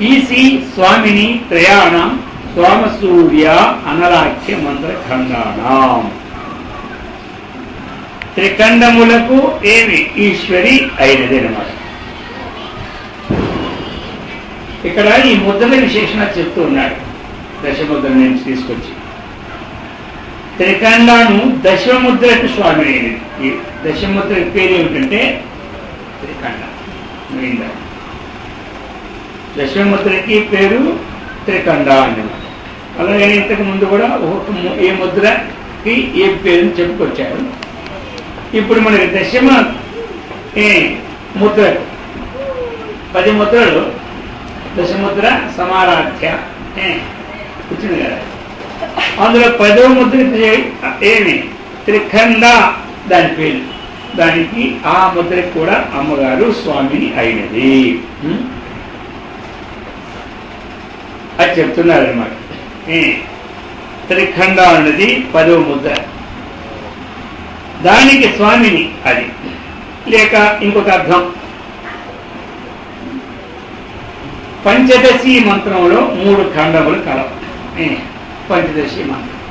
ఈసి స్వామిని త్రయాణం సోమసూర్య అనలాఖ్య మంత్రఖండానాం. త్రిఖండములకు ఏమి? ఈశ్వరి అయినది అన్నమాట. ఇక్కడ ఈ ముద్రల విశేషణ చెప్తూ ఉన్నాడు. దశముద్ర నుంచి తీసుకొచ్చి త్రిఖండాను దశముద్రకు స్వామి అయినది. ఈ దశముద్ర పేరు ఏమిటంటే త్రిఖండ. దశముద్రకి పేరు త్రిఖండ అన్నమాట. అలాగే ఇంతకు ముందు కూడా ఏ ముద్రకి ఏ పేరుని చెప్పుకొచ్చారు. ఇప్పుడు మనకి దశమ ముద్ర 10 ముద్రలు. దశముద్ర సమారాధ్య వచ్చింది కదా, అందులో 10వ ముద్ర ఏమి? త్రిఖండ దాని పేరు. దానికి ఆ ముద్రకి కూడా అమ్మగారు స్వామిని అయినది అది చెప్తున్నారన్నమాట. త్రిఖండ అన్నది 10వ ముద్ర. దానికి స్వామిని అది. లేక ఇంకొక అర్థం, పంచదశి మంత్రంలో 3 ఖండములు కలవు. పంచదశి మంత్రం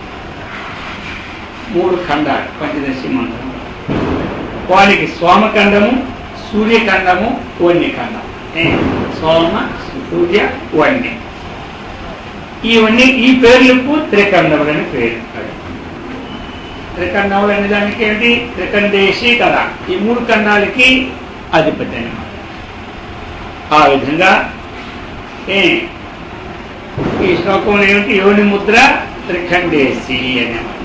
3 ఖండాలు. పంచదశి మంత్రం వానికి సోమఖండము, సూర్యఖండము, వన్యఖండం. సోమ, సూర్య, వన్య. ఇవన్నీ ఈ పేర్లకు త్రిఖండములని పేరు. త్రిఖండములు అనే దానికి ఏంటి? త్రిఖండేశి కదా. ఈ 3 ఖండాలకి అధిపతి అన్నమాట. ఆ విధంగా ఈ శ్లోకంలో ఏమిటి? యోని ముద్ర త్రిఖండేశి అన్నమాట.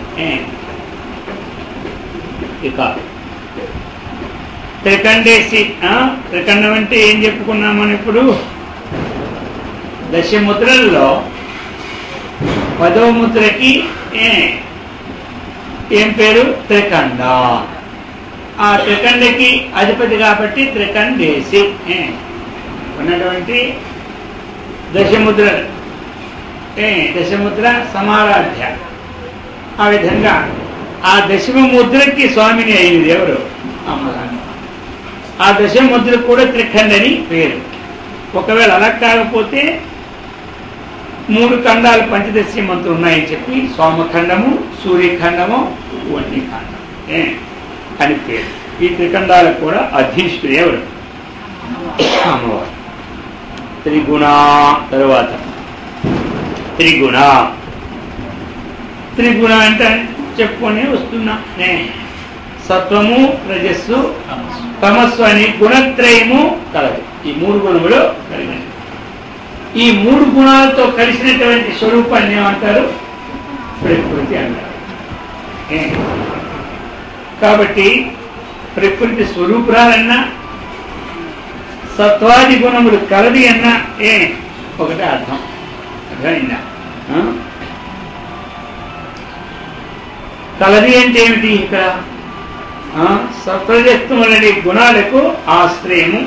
ఇక త్రిఖండేశి. త్రిఖండం అంటే ఏం చెప్పుకున్నాం మనం ఇప్పుడు? దశముద్రల్లో 10వ ముద్రకి ఏం పేరు? త్రిఖండ. ఆ త్రిఖండకి అధిపతి కాబట్టి త్రిఖండేశి. ఉన్నటువంటి దశముద్రలు దశముద్ర సమారాధ్య. ఆ విధంగా ఆ దశమ ముద్రకి స్వామిని అయింది ఎవరు? అమ్మగారు. ఆ దశముద్ర కూడా త్రిఖండని పేరు. ఒకవేళ అలా కాకపోతే 3 ఖండాలు పంచదశి మంత్రులు ఉన్నాయని చెప్పి సోమఖండము, సూర్యఖండము, వన్యఖండం అని పేరు. ఈ త్రిఖండాలకు కూడా అధీష్ఠుడు ఎవరు? అమ్మవారు. త్రిగుణ. తరువాత త్రిగుణ. త్రిగుణ అంటే చెప్పుకొని వస్తున్నా. సత్వము, రజస్సు, తమస్సు అని గుణత్రయము కలదు. ఈ 3 గుణములు కలిగినది. ఈ 3 గుణాలతో కలిసినటువంటి స్వరూపాన్ని ఏమంటారు? ప్రకృతి అంటారు. కాబట్టి ప్రకృతి స్వరూపురాలన్నా సత్వాది గుణములు కలది అన్నా ఒకటే అర్థం. అర్థమైందా? కలది అంటే ఏమిటి? ఇక్కడ సత్వజత్వములని గుణాలకు ఆశ్రయము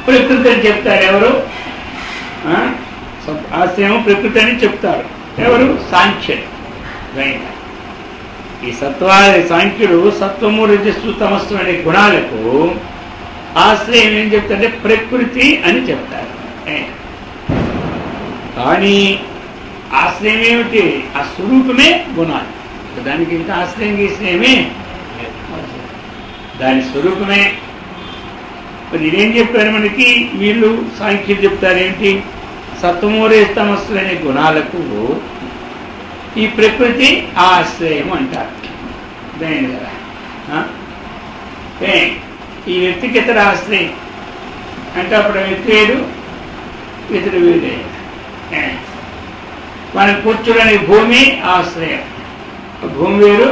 ప్రకృతి అని చెప్తారు. ఎవరు? ఆశ్రయము ప్రకృతి అని చెప్తారు. ఎవరు? సాంఖ్యుడు. ఈ సాంఖ్యుడు సత్వము, రజస్సు, తమస్సు అనే గుణాలకు ఆశ్రయం ఏం చెప్తారంటే ప్రకృతి అని చెప్తారు. కానీ ఆశ్రయం ఏమిటి? ఆ స్వరూపమే గుణాలు. దానికి ఇంకా ఆశ్రయం గీశ్రయమే, దాని స్వరూపమే. మరి ఇదేం చెప్పారు మనకి? వీళ్ళు సాంఖ్యులు చెప్తారేంటి? సత్వమూరే తమస్సులు అనే గుణాలకు ఈ ప్రకృతి ఆశ్రయం అంటారు. కదా ఈ వ్యక్తికి ఇతర ఆశ్రయం అంటే అప్పుడు వ్యక్తి వేరు, ఇతరు వేరే. మనం కూర్చోడానికి భూమి ఆశ్రయం. భూమి వేరు,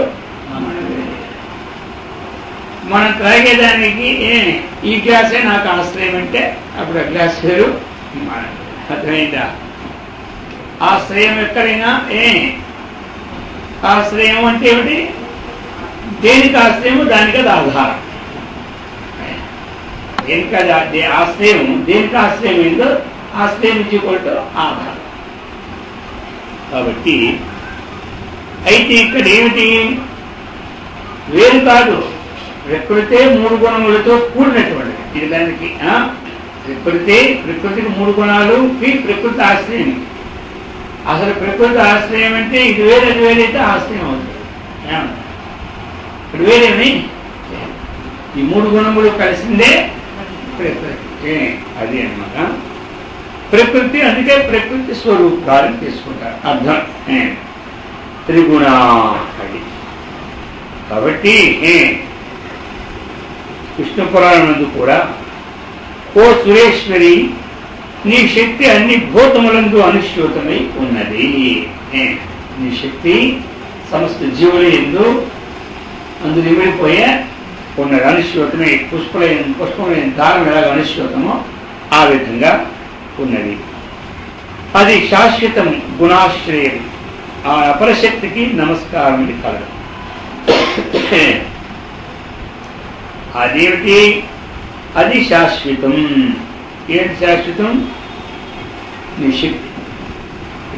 మనం త్రాగేదానికి ఈ గ్లాసే నాకు ఆశ్రయం అంటే అప్పుడు ఆ గ్లాస్ వేరు. అర్థమైందా? ఆశ్రయం ఎక్కడైనా ఆశ్రయం అంటే ఏమిటి? దేనికి ఆశ్రయము దానికి అది ఆధారం. దేనికి అది ఆశ్రయం, దేనికి ఆశ్రయం ఏందో ఆశ్రయం ఇచ్చుకోవటం ఆధారం. కాబట్టి అయితే ఇక్కడ ఏమిటి? వేరు కాదు, ప్రకృతే 3 గుణములతో కూడినటువంటిది. ఇది దానికి ప్రకృతికి 3 గుణాలు ప్రకృతి ఆశ్రయం. అసలు ప్రకృతి ఆశ్రయం అంటే ఇది వేరే, అది వేరైతే ఆశ్రయం అవుతుంది. ఇప్పుడు వేరేమి? ఈ 3 గుణములు కలిసిందే ప్రకృతి. అది అన్నమాట ప్రకృతి. అందుకే ప్రకృతి స్వరూపాలను తీసుకుంటారు. అర్థం త్రిగుణ. అది కాబట్టి విష్ణు పురాణం కూడా ఓ సురేశ్వరి, నీ శక్తి అన్ని భూతములందు అనుష్యూతమై ఉన్నది. నీ శక్తి సమస్త జీవుల ఎందు అందు నిమిడిపోయే ఉన్నది. అనుష్యూతమై పుష్పమైన దారం ఎలాగ అనుష్యూతమో ఆ విధంగా ఉన్నది. అది శాశ్వతం, గుణాశ్రయం. ఆ అపరశక్తికి నమస్కారం కలదు. అదేమిటి? అది శాశ్వతం. ఏంటి శాశ్వతం? నీ శక్తి.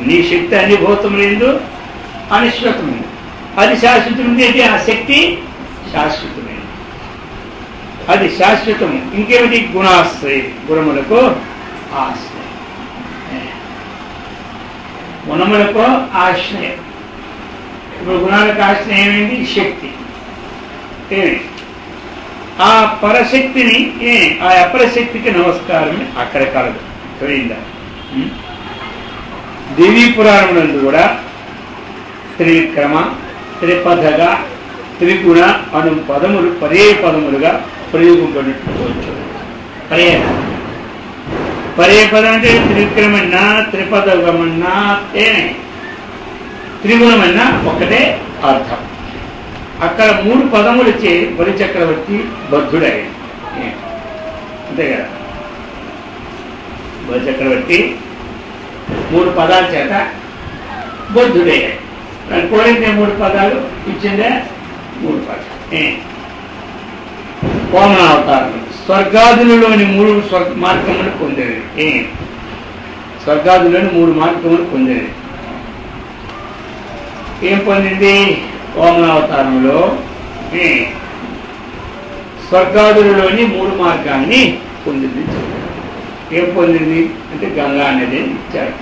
నీ శక్తి అన్ని భూతములందు అనిశ్వతమైంది. అది శాశ్వతమైంది. అయితే ఆ శక్తి శాశ్వతమైంది. అది శాశ్వతం. ఇంకేమిటి? గుణాశ్రయం. గుణములకు ఆశ్రయం. గుణములకు ఆశ్రయం. ఇప్పుడు గుణాలకు ఆశ్రయం ఏమైంది? శక్తి. ఆ పరశక్తిని ఆ అపరశక్తికి నమస్కారం అక్కడ కలదు. తెలియందా? దేవీ పురాణములందు కూడా త్రివిక్రమ, త్రిపథగా, త్రిగుణ అను పదములు పర్యాయ పదములుగా ప్రయోగింపబడుకోవచ్చు. పర్యాయ పదం అంటే త్రివిక్రమన్నా, త్రిపదగమన్నా, త్రిగుణమన్నా ఒకటే అర్థం. అక్కడ 3 పదములచే బలిచక్రవర్తి బద్ధుడయ్యాడు. అంతే కదా? బలిచక్రవర్తి 3 పదాల చేత బద్ధుడయ్యాడు. దాని కోరిందే 3 పదాలు, ఇచ్చిందే 3 పదాలు. వామనావతారం స్వర్గాదులలోని 3 మార్గములు పొందేది. స్వర్గాదులను 3 మార్గములు పొందినది. ఏం పొందింది? వామనావతారంలో స్వర్గాదులలోని 3 మార్గాన్ని పొందింది. ఏం పొందింది అంటే గంగా అనేది ఇచ్చాడు.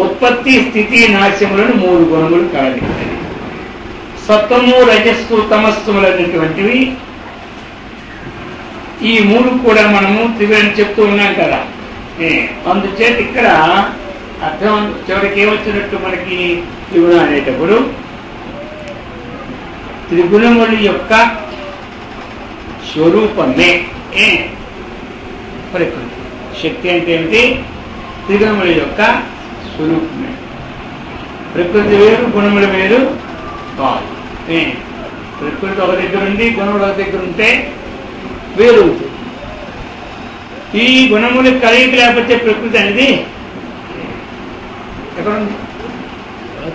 ఉత్పత్తి, స్థితి, నాశములను 3 గుణములు కలది. సత్వము, రజస్సు, తమస్సుములైనటువంటివి ఈ 3 కూడా మనము త్రిగుణం చెప్తూ ఉన్నాం కదా. అందుచేత ఇక్కడ అర్థం చివరికి ఏమొచ్చినట్టు మనకి త్రిగుణం అనేటప్పుడు త్రిగుణముల యొక్క స్వరూపమే ప్రకృతి. శక్తి అంటే ఏమిటి? త్రిగుణముల యొక్క స్వరూపమే. ప్రకృతి వేరు, గుణములు వేరు కాదు. ప్రకృతి ఒక దగ్గర ఉండి గుణములు ఒక దగ్గర ఉంటే వేరు. ఈ గుణములు కలిగి లేకపోతే ప్రకృతి అనేది ఎక్కడ ఉంది?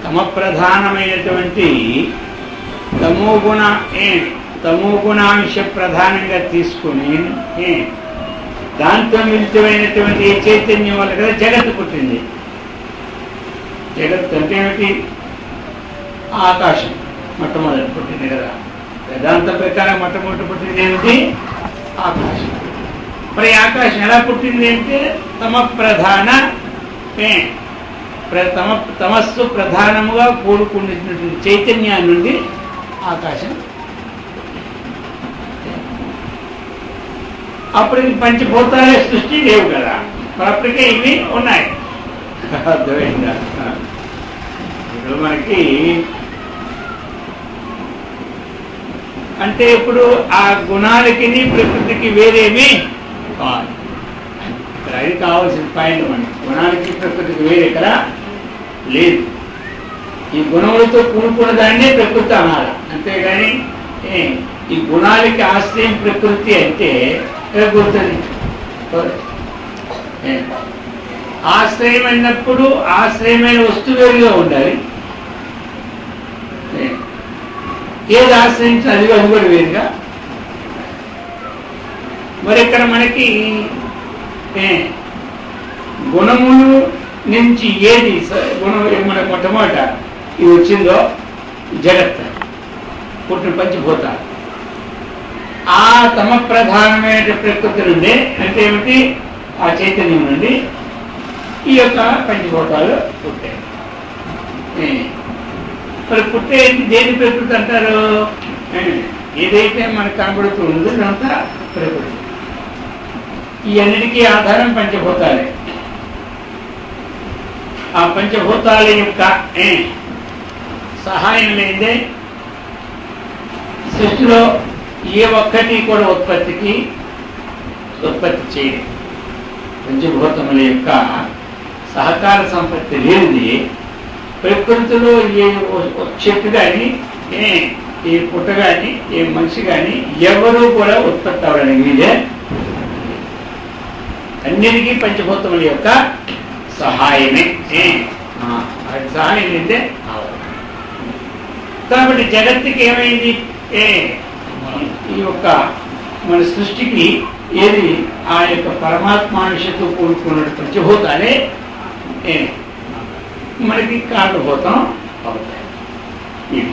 తమ ప్రధానమైనటువంటి తమోగుణాంశ ప్రధానంగా తీసుకుని దాంతో మిళితమైనటువంటి చైతన్యం వల్ల కదా జగత్తు పుట్టింది. జగత్తు అంటే ఏమిటి? ఆకాశం మొట్టమొదటి పుట్టింది కదా. వేదాంత ప్రకారం మొట్టమొదటి పుట్టింది ఏమిటి? ఆకాశం. మరి ఆకాశం ఎలా పుట్టింది అంటే తమస్సు ప్రధానముగా కూడుకున్నటువంటి చైతన్యాన్ని నుండి ఆకాశం. అప్పుడు పంచభూతాల సృష్టి లేవు కదా, మరి అప్పటికే ఇవి ఉన్నాయి. అర్థమైందా? ఇప్పుడు మనకి అంటే ఇప్పుడు ఆ గుణాలకి ప్రకృతికి వేరేమి కాదు. అది కావాల్సిన పాయింట్. మనకి గుణాలకి ప్రకృతికి వేరే కదా లేదు. ఈ గుణములతో కూడుకున్న దాన్నే ప్రకృతి అనాలి. అంతేగాని ఈ గుణాలకి ఆశ్రయం ప్రకృతి అంటే గుర్తుంది. ఆశ్రయమైనప్పుడు ఆశ్రయమైన వస్తువు వేరుగా ఉండాలి. ఏది ఆశ్రయించిన అది కూడా వేరుగా. మరి ఇక్కడ మనకి గుణములు నుంచి ఏది గుణం మనకు మొట్టమొదట ఇది వచ్చిందో జగత్ పుట్టిన పంచభూతాలు. ఆ తమ ప్రధానమైన ప్రకృతి నుండి అంటే ఏమిటి? ఆ చైతన్యం నుండి ఈ యొక్క పంచభూతాలు పుట్టాయి. మరి పుట్టే దేని ప్రకృతి అంటారు? ఏదైతే మనకు కనబడుతూ ఉందో ఇదంతా ప్రకృతి. ఈ అన్నిటికీ ఆధారం పంచభూతాలే. ఆ పంచభూతాల యొక్క సహాయం లేదే సృష్టిలో ఏ ఒక్కటి కూడా ఉత్పత్తి చేయదు. పంచభూతముల యొక్క సహకార సంపత్తి లేనిది ప్రకృతిలో ఏ చెట్టు కానీ ఏ పుట్ట కానీ ఏ మనిషి కానీ ఎవరూ కూడా ఉత్పత్తి అవ్వడానికి వీలే. అన్నిటికీ పంచభూతముల యొక్క సహాయమే. అది సహాయం ఏంటే కాబట్టి జగత్తుకి ఏమైంది? ఈ యొక్క మన సృష్టికి ఏది ఆ యొక్క పరమాత్మాంశతో కూడుకున్న పంచభూతాలే మనకి కారణభూతం అవుతాయి.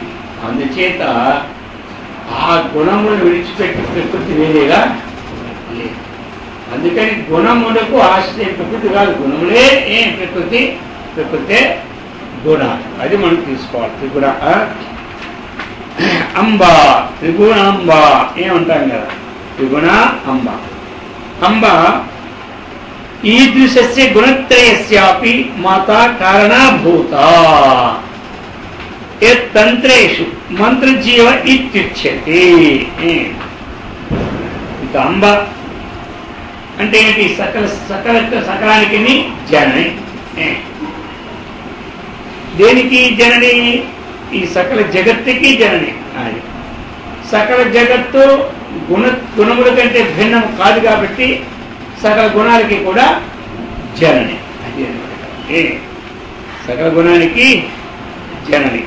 అందుచేత ఆ గుణములు విడిచిపెట్టి ప్రకృతి వేరేగా లేదు. అందుకని గుణములకు ఆశ్రయ ప్రకృతి కాదు, గుణములే ప్రకృతే గుణాలు. అది మనం తీసుకోవాలి. త్రిగుణ అంబ, త్రిగుణాంబ ఏమంటాం కదా, త్రిగుణ అంబ. అంబ ఈదృశస్య గుణత్రయస్యాపి మాతా కారణభూత తంత్రేషు మంత్రజీవ ఇత్యుచ్యతే. ఇక అంబ అంటే ఏంటి? సకలానికి జనని. దేనికి జనని? ఈ సకల జగత్తుకి జనని. అది సకల జగత్తు గుణముల కంటే భిన్నం కాదు కాబట్టి సకల గుణాలకి కూడా జనని. అది సకల గుణానికి జనని.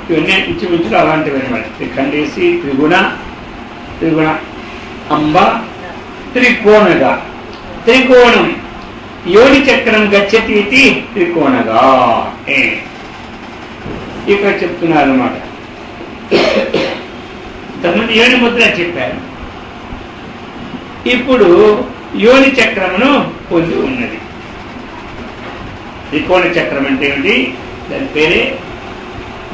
ఇవన్నీ ఇంచుమించులు అలాంటివి అనమాట. త్రిఖండేసి, త్రిగుణ అంబ, త్రికోణగా త్రికోణం యోని చక్రం గచ్చతి ఇది త్రికోణగా ఇక్కడ చెప్తున్నారు అన్నమాట. ఇంతకుముందు యోని ముద్ర చెప్పారు, ఇప్పుడు యోని చక్రమును పొంది ఉన్నది. త్రికోణ చక్రం అంటే ఏమిటి? దాని పేరే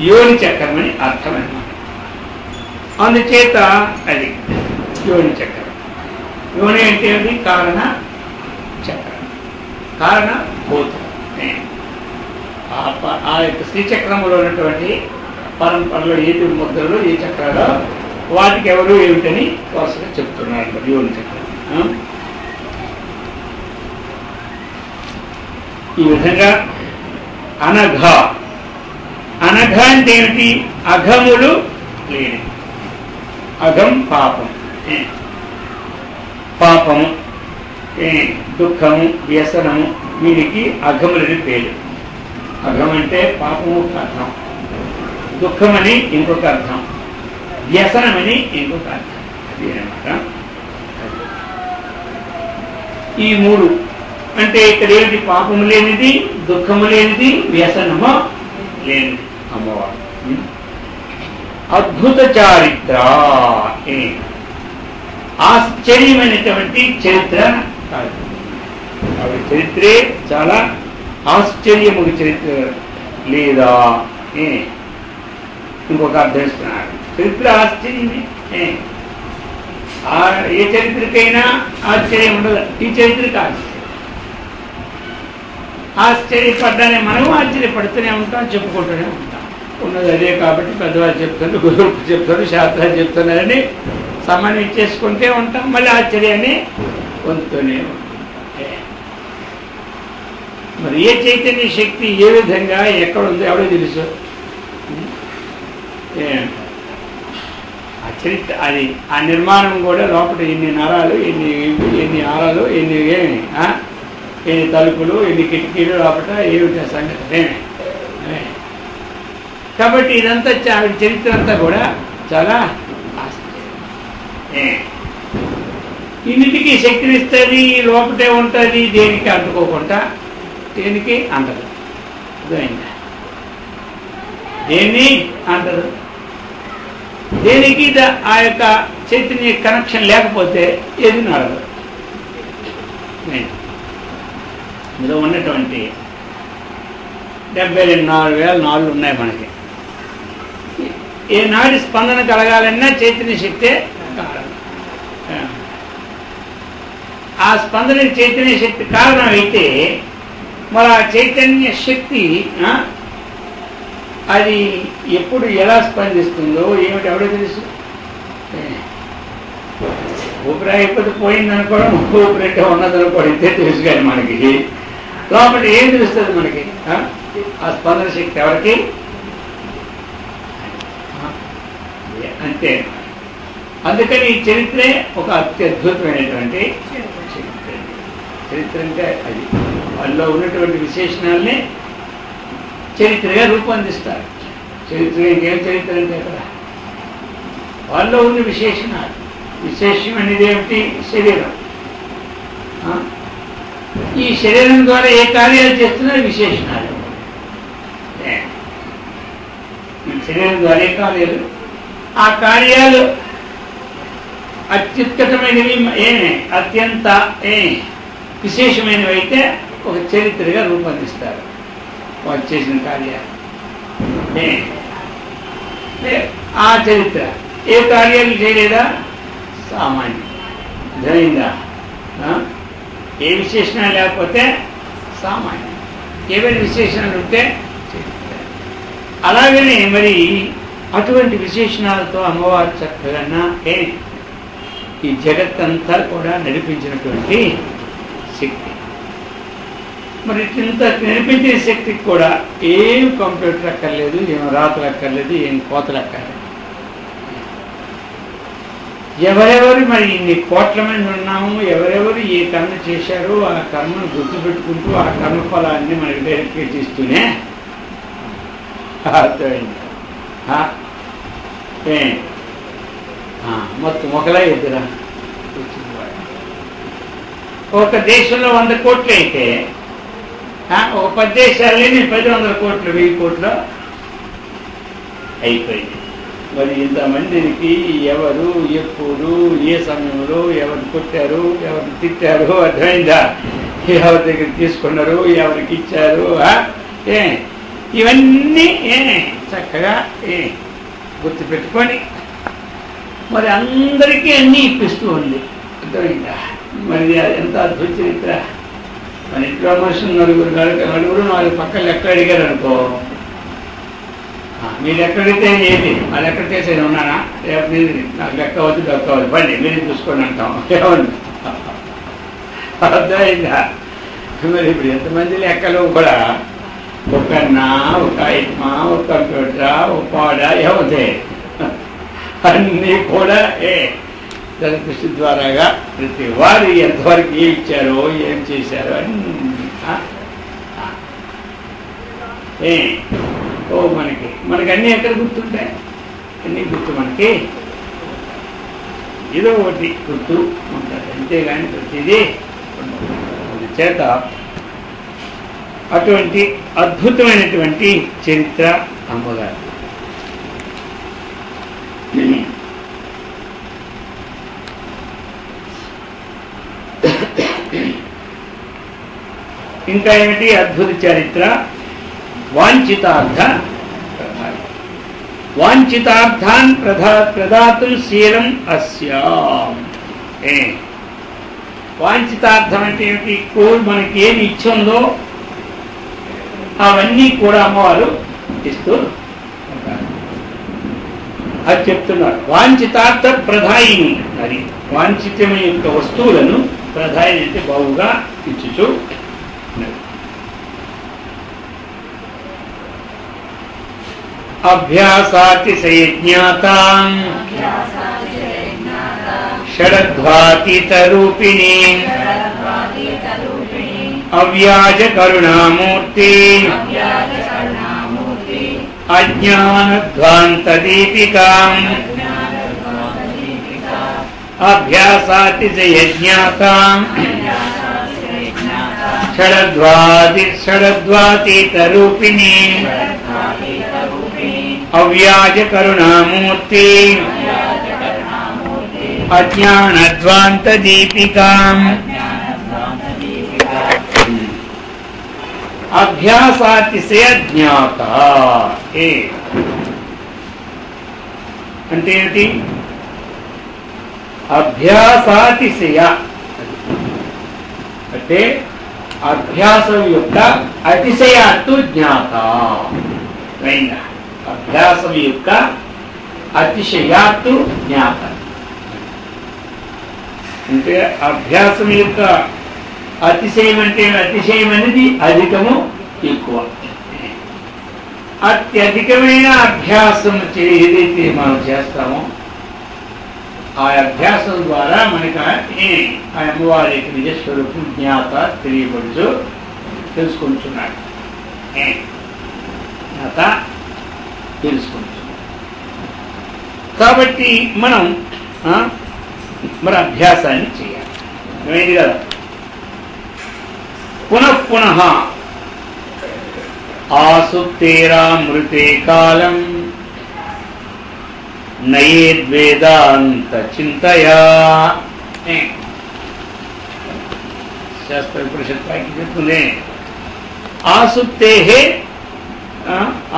యోని చక్రం అని అర్థం అన్నమాట. అందుచేత అది యోని చక్రం. యోని అంటే ఏమిటి? కారణ చక్రం, కారణ భూతం. ఆ యొక్క శ్రీచక్రంలో ఉన్నటువంటి పరంపరలో ఏది ముద్రలు ఏ చక్రాలు వాటికి ఎవరు ఏమిటని వరుసగా చెప్తున్నారు యోని చక్రం. ఈ విధంగా అనఘ, అనఘ అంటే ఏమిటి? అఘములు లేని. అఘం పాపం, పాపము, దుఃఖము, వ్యసనము, వీరికి అఘములని పేరు. అఘం అంటే పాపము ఒక అర్థం, దుఃఖమని ఇంకొక అర్థం, వ్యసనమని ఇంకొక అర్థం. అది అనమాట. ఈ మూడు అంటే ఇక్కడ ఏమిటి? పాపము లేనిది, దుఃఖము లేనిది, వ్యసనము లేనిది అమ్మవారు. అద్భుత చారిత్ర, ఆశ్చర్యమైనటువంటి చరిత్ర. ఆవిడ చరిత్రే చాలా ఆశ్చర్యము చరిత్ర. లేదా ఇంకొక అర్థం ఇస్తున్నారు, చరిత్ర ఆశ్చర్యమే. ఏ చరిత్రకైనా ఆశ్చర్యం ఉండదు, ఈ చరిత్రకి ఆశ్చర్యపడ్డానే మనము ఆశ్చర్యపడుతూనే ఉంటాం, చెప్పుకుంటూనే ఉంటాం. ఉన్నది అదే కాబట్టి పెద్దవాళ్ళు చెప్తున్నారు, గురువులు చెప్తారు, శాస్త్రాలు చెప్తున్నారని సమన్వయం చేసుకుంటే ఉంటాం, మళ్ళీ ఆశ్చర్యాన్ని పొందుతూనే ఉంటాం. మరి ఏ చైతన్య శక్తి ఏ విధంగా ఎక్కడ ఉందో ఎవడో తెలుసు. ఆ చరిత్ర అది, ఆ నిర్మాణం కూడా లోపల ఎన్ని నరాలు, ఎన్ని ఆరాలు, ఎన్ని తలుపులు, ఎన్ని కిటికీలు, లోపల ఏమిటి సంగతి. కాబట్టి ఇదంతా ఆవిడ చరిత్ర అంతా కూడా చాలా ఇన్నిటికీ శక్తినిస్తుంది, లోపటే ఉంటుంది, దేనికి అంటుకోకుండా, దేనికి అంటదు. దేన్ని అంటదు, దేనికి ఆ యొక్క చైతన్య కనెక్షన్ లేకపోతే ఏది నడదు. ఇందులో ఉన్నటువంటి 74,000 నాళ్ళు ఉన్నాయి మనకి. ఏ నాడి స్పందన కలగాలన్నా చైతన్య శక్తే కారణం. ఆ స్పందన చైతన్య శక్తి కారణం అయితే మరి ఆ చైతన్య శక్తి అది ఎప్పుడు ఎలా స్పందిస్తుందో ఏమిటి ఎవడో తెలుసు. ఊపిరి అయిపోతే పోయిందనుకోవడం, ఊపిరిటే ఉన్నదనుకోవడం ఇంతే తెలుసు. కానీ మనకి లోపల ఏం తెలుస్తుంది మనకి? ఆ స్పందన శక్తి ఎవరికి? అంతే. అందుకని ఈ చరిత్రే ఒక అత్యద్భుతమైనటువంటి చరిత్ర. చరిత్ర అంటే అది వాళ్ళలో ఉన్నటువంటి విశేషణాలని చరిత్రగా రూపొందిస్తారు. చరిత్ర ఇంకేం చరిత్ర అంటే అక్కడ వాళ్ళలో ఉన్న విశేషణాలు. విశేషం అనేది ఏమిటి? శరీరం. ఈ శరీరం ద్వారా ఏ కార్యాలు చేస్తున్నారు? విశేషణాలు. ఈ శరీరం ద్వారా ఏ కార్యాలు, ఆ కార్యాలు అత్యుత్కటమైనవి, అత్యంత విశేషమైనవి అయితే ఒక చరిత్రగా రూపొందిస్తారు. వారు చేసిన కార్యాలు ఆ చరిత్ర. ఏ కార్యాలు చేయలేదా? సామాన్యం. జరిగిందా? ఏ విశేషణాలు లేకపోతే సామాన్యం. ఏవైనా విశేషణాలు ఉంటే చరిత్ర. అలాగనే మరి అటువంటి విశేషణాలతో అమ్మవారు చక్కగా ఈ జగత్తంతా కూడా నడిపించినటువంటి శక్తి. మరి ఇంత నడిపించే శక్తికి కూడా ఏం కంప్యూటర్ అక్కర్లేదు, ఏం రాతలు అక్కర్లేదు, ఏం కోతలు అక్కర్లేదు. ఎవరెవరు మరి ఇన్ని కోట్ల మంది ఉన్నాము, ఎవరెవరు ఏ కర్మ చేశారో ఆ కర్మను గుర్తుపెట్టుకుంటూ ఆ కర్మఫలాన్ని మనకి డైరెక్ట్గా చేస్తూనే మొత్తం ఒకలా ఎదురా ఒక దేశంలో 100 కోట్లు అయితే ఒక 10 దేశాలని 10 కోట్లు 1000 కోట్లు అయిపోయింది. మరి ఇంతమందికి ఎవరు ఎప్పుడు ఏ సమయంలో ఎవరు కొట్టారు, ఎవరు తిట్టారు, అర్థమైందా? ఎవరి దగ్గర తీసుకున్నారు, ఎవరికి ఇచ్చారు, ఇవన్నీ చక్కగా గుర్తుపెట్టుకొని మరి అందరికీ అన్నీ ఇప్పిస్తూ ఉంది. అర్థమైందా? మరి ఎంత అద్భుత చరిత్ర. మన ఇంట్లో మనుషులు నలుగురు 4 పక్కన లెక్క అడిగారు అనుకో, మీరు ఎక్కడైతే ఏంటి ఆ లెక్క చేసేది ఉన్నానా, నాకు లెక్క వద్దు దొక్క వద్దు బండి మీరే చూసుకోండి అంటాం. ఏమన్నా అర్థమైందా? మరి ఇప్పుడు ఎంతమంది లెక్కలు కూడా ఒక నా, ఒక ఐత్మా, ఒక కంప్యూటర్, ఒక పాడ ఏమవుతాయి అన్నీ కూడా జలకృష్ణ ద్వారాగా ప్రతి వారు ఎంతవరకు ఏం ఇచ్చారో ఏం చేశారో అన్నీ మనకి అన్నీ ఎక్కడ గుర్తుంటాయి? అన్నీ గుర్తు మనకి ఏదో ఒకటి గుర్తు ఉంటుంది, అంతేగాని ప్రతిదీ చేత అటువంటి అద్భుతమైనటువంటి చరిత్ర అమ్మగారు. ఇంకా ఏమిటి అద్భుత చరిత్ర? వాంఛితార్థాన్ ప్రదాతుం శీలం అస్యాం. వాంఛితార్థం అంటే ఏమిటి? మనకి ఏమి ఇచ్చిందో అవన్నీ కూడా అమ్మవారు ఇస్తూ ఉంటారు. అది చెప్తున్నారు. వాంఛితార్థ ప్రధాయిని, అది వాంఛితమైన యొక్క వస్తువులను ప్రధాయిని అంటే బావుగా ఇచ్చుచు అభ్యాసాతిశయజ్ఞాతాం షడద్వాతీతరూపిణీ అవ్యాజ కరుణామూర్తి అజ్ఞానధ్వాంతదీపికాం అభ్యాసాతిశయజ్ఞాతాం షడద్వాతీతరూపిణీ అవ్యాజ కరుణామూర్తి అజ్ఞానధ్వాంతదీపికాం అభ్యాసాతిశయ జ్ఞాత. అంటే ఏంటి? అభ్యాసాతిశయ అంటే అభ్యాసం యొక్క అతిశయాత్తు జ్ఞాత. అభ్యాసం యొక్క అతిశయాత్తు జ్ఞాత అంటే అభ్యాసం యొక్క అతిశయం అంటే అతిశయం అనేది అధికము ఎక్కువ. అత్యధికమైన అభ్యాసం ఏదైతే మనం చేస్తామో ఆ అభ్యాసం ద్వారా మనకు ఆ అమ్మవారి యొక్క నిజస్వరూపం జ్ఞాత తెలియబడుతూ తెలుసుకుంటున్నాడు. జ్ఞాత తెలుసుకుంటున్నాడు కాబట్టి మనం మరి అభ్యాసాన్ని చేయాలి. అర్థమైంది కదా? పునః ఆసుప్తేరామృతే కాలం నయేద్వేదాంత చింతయా. శాస్త్ర పరిషత్కి చెప్తుంది ఆసుప్తే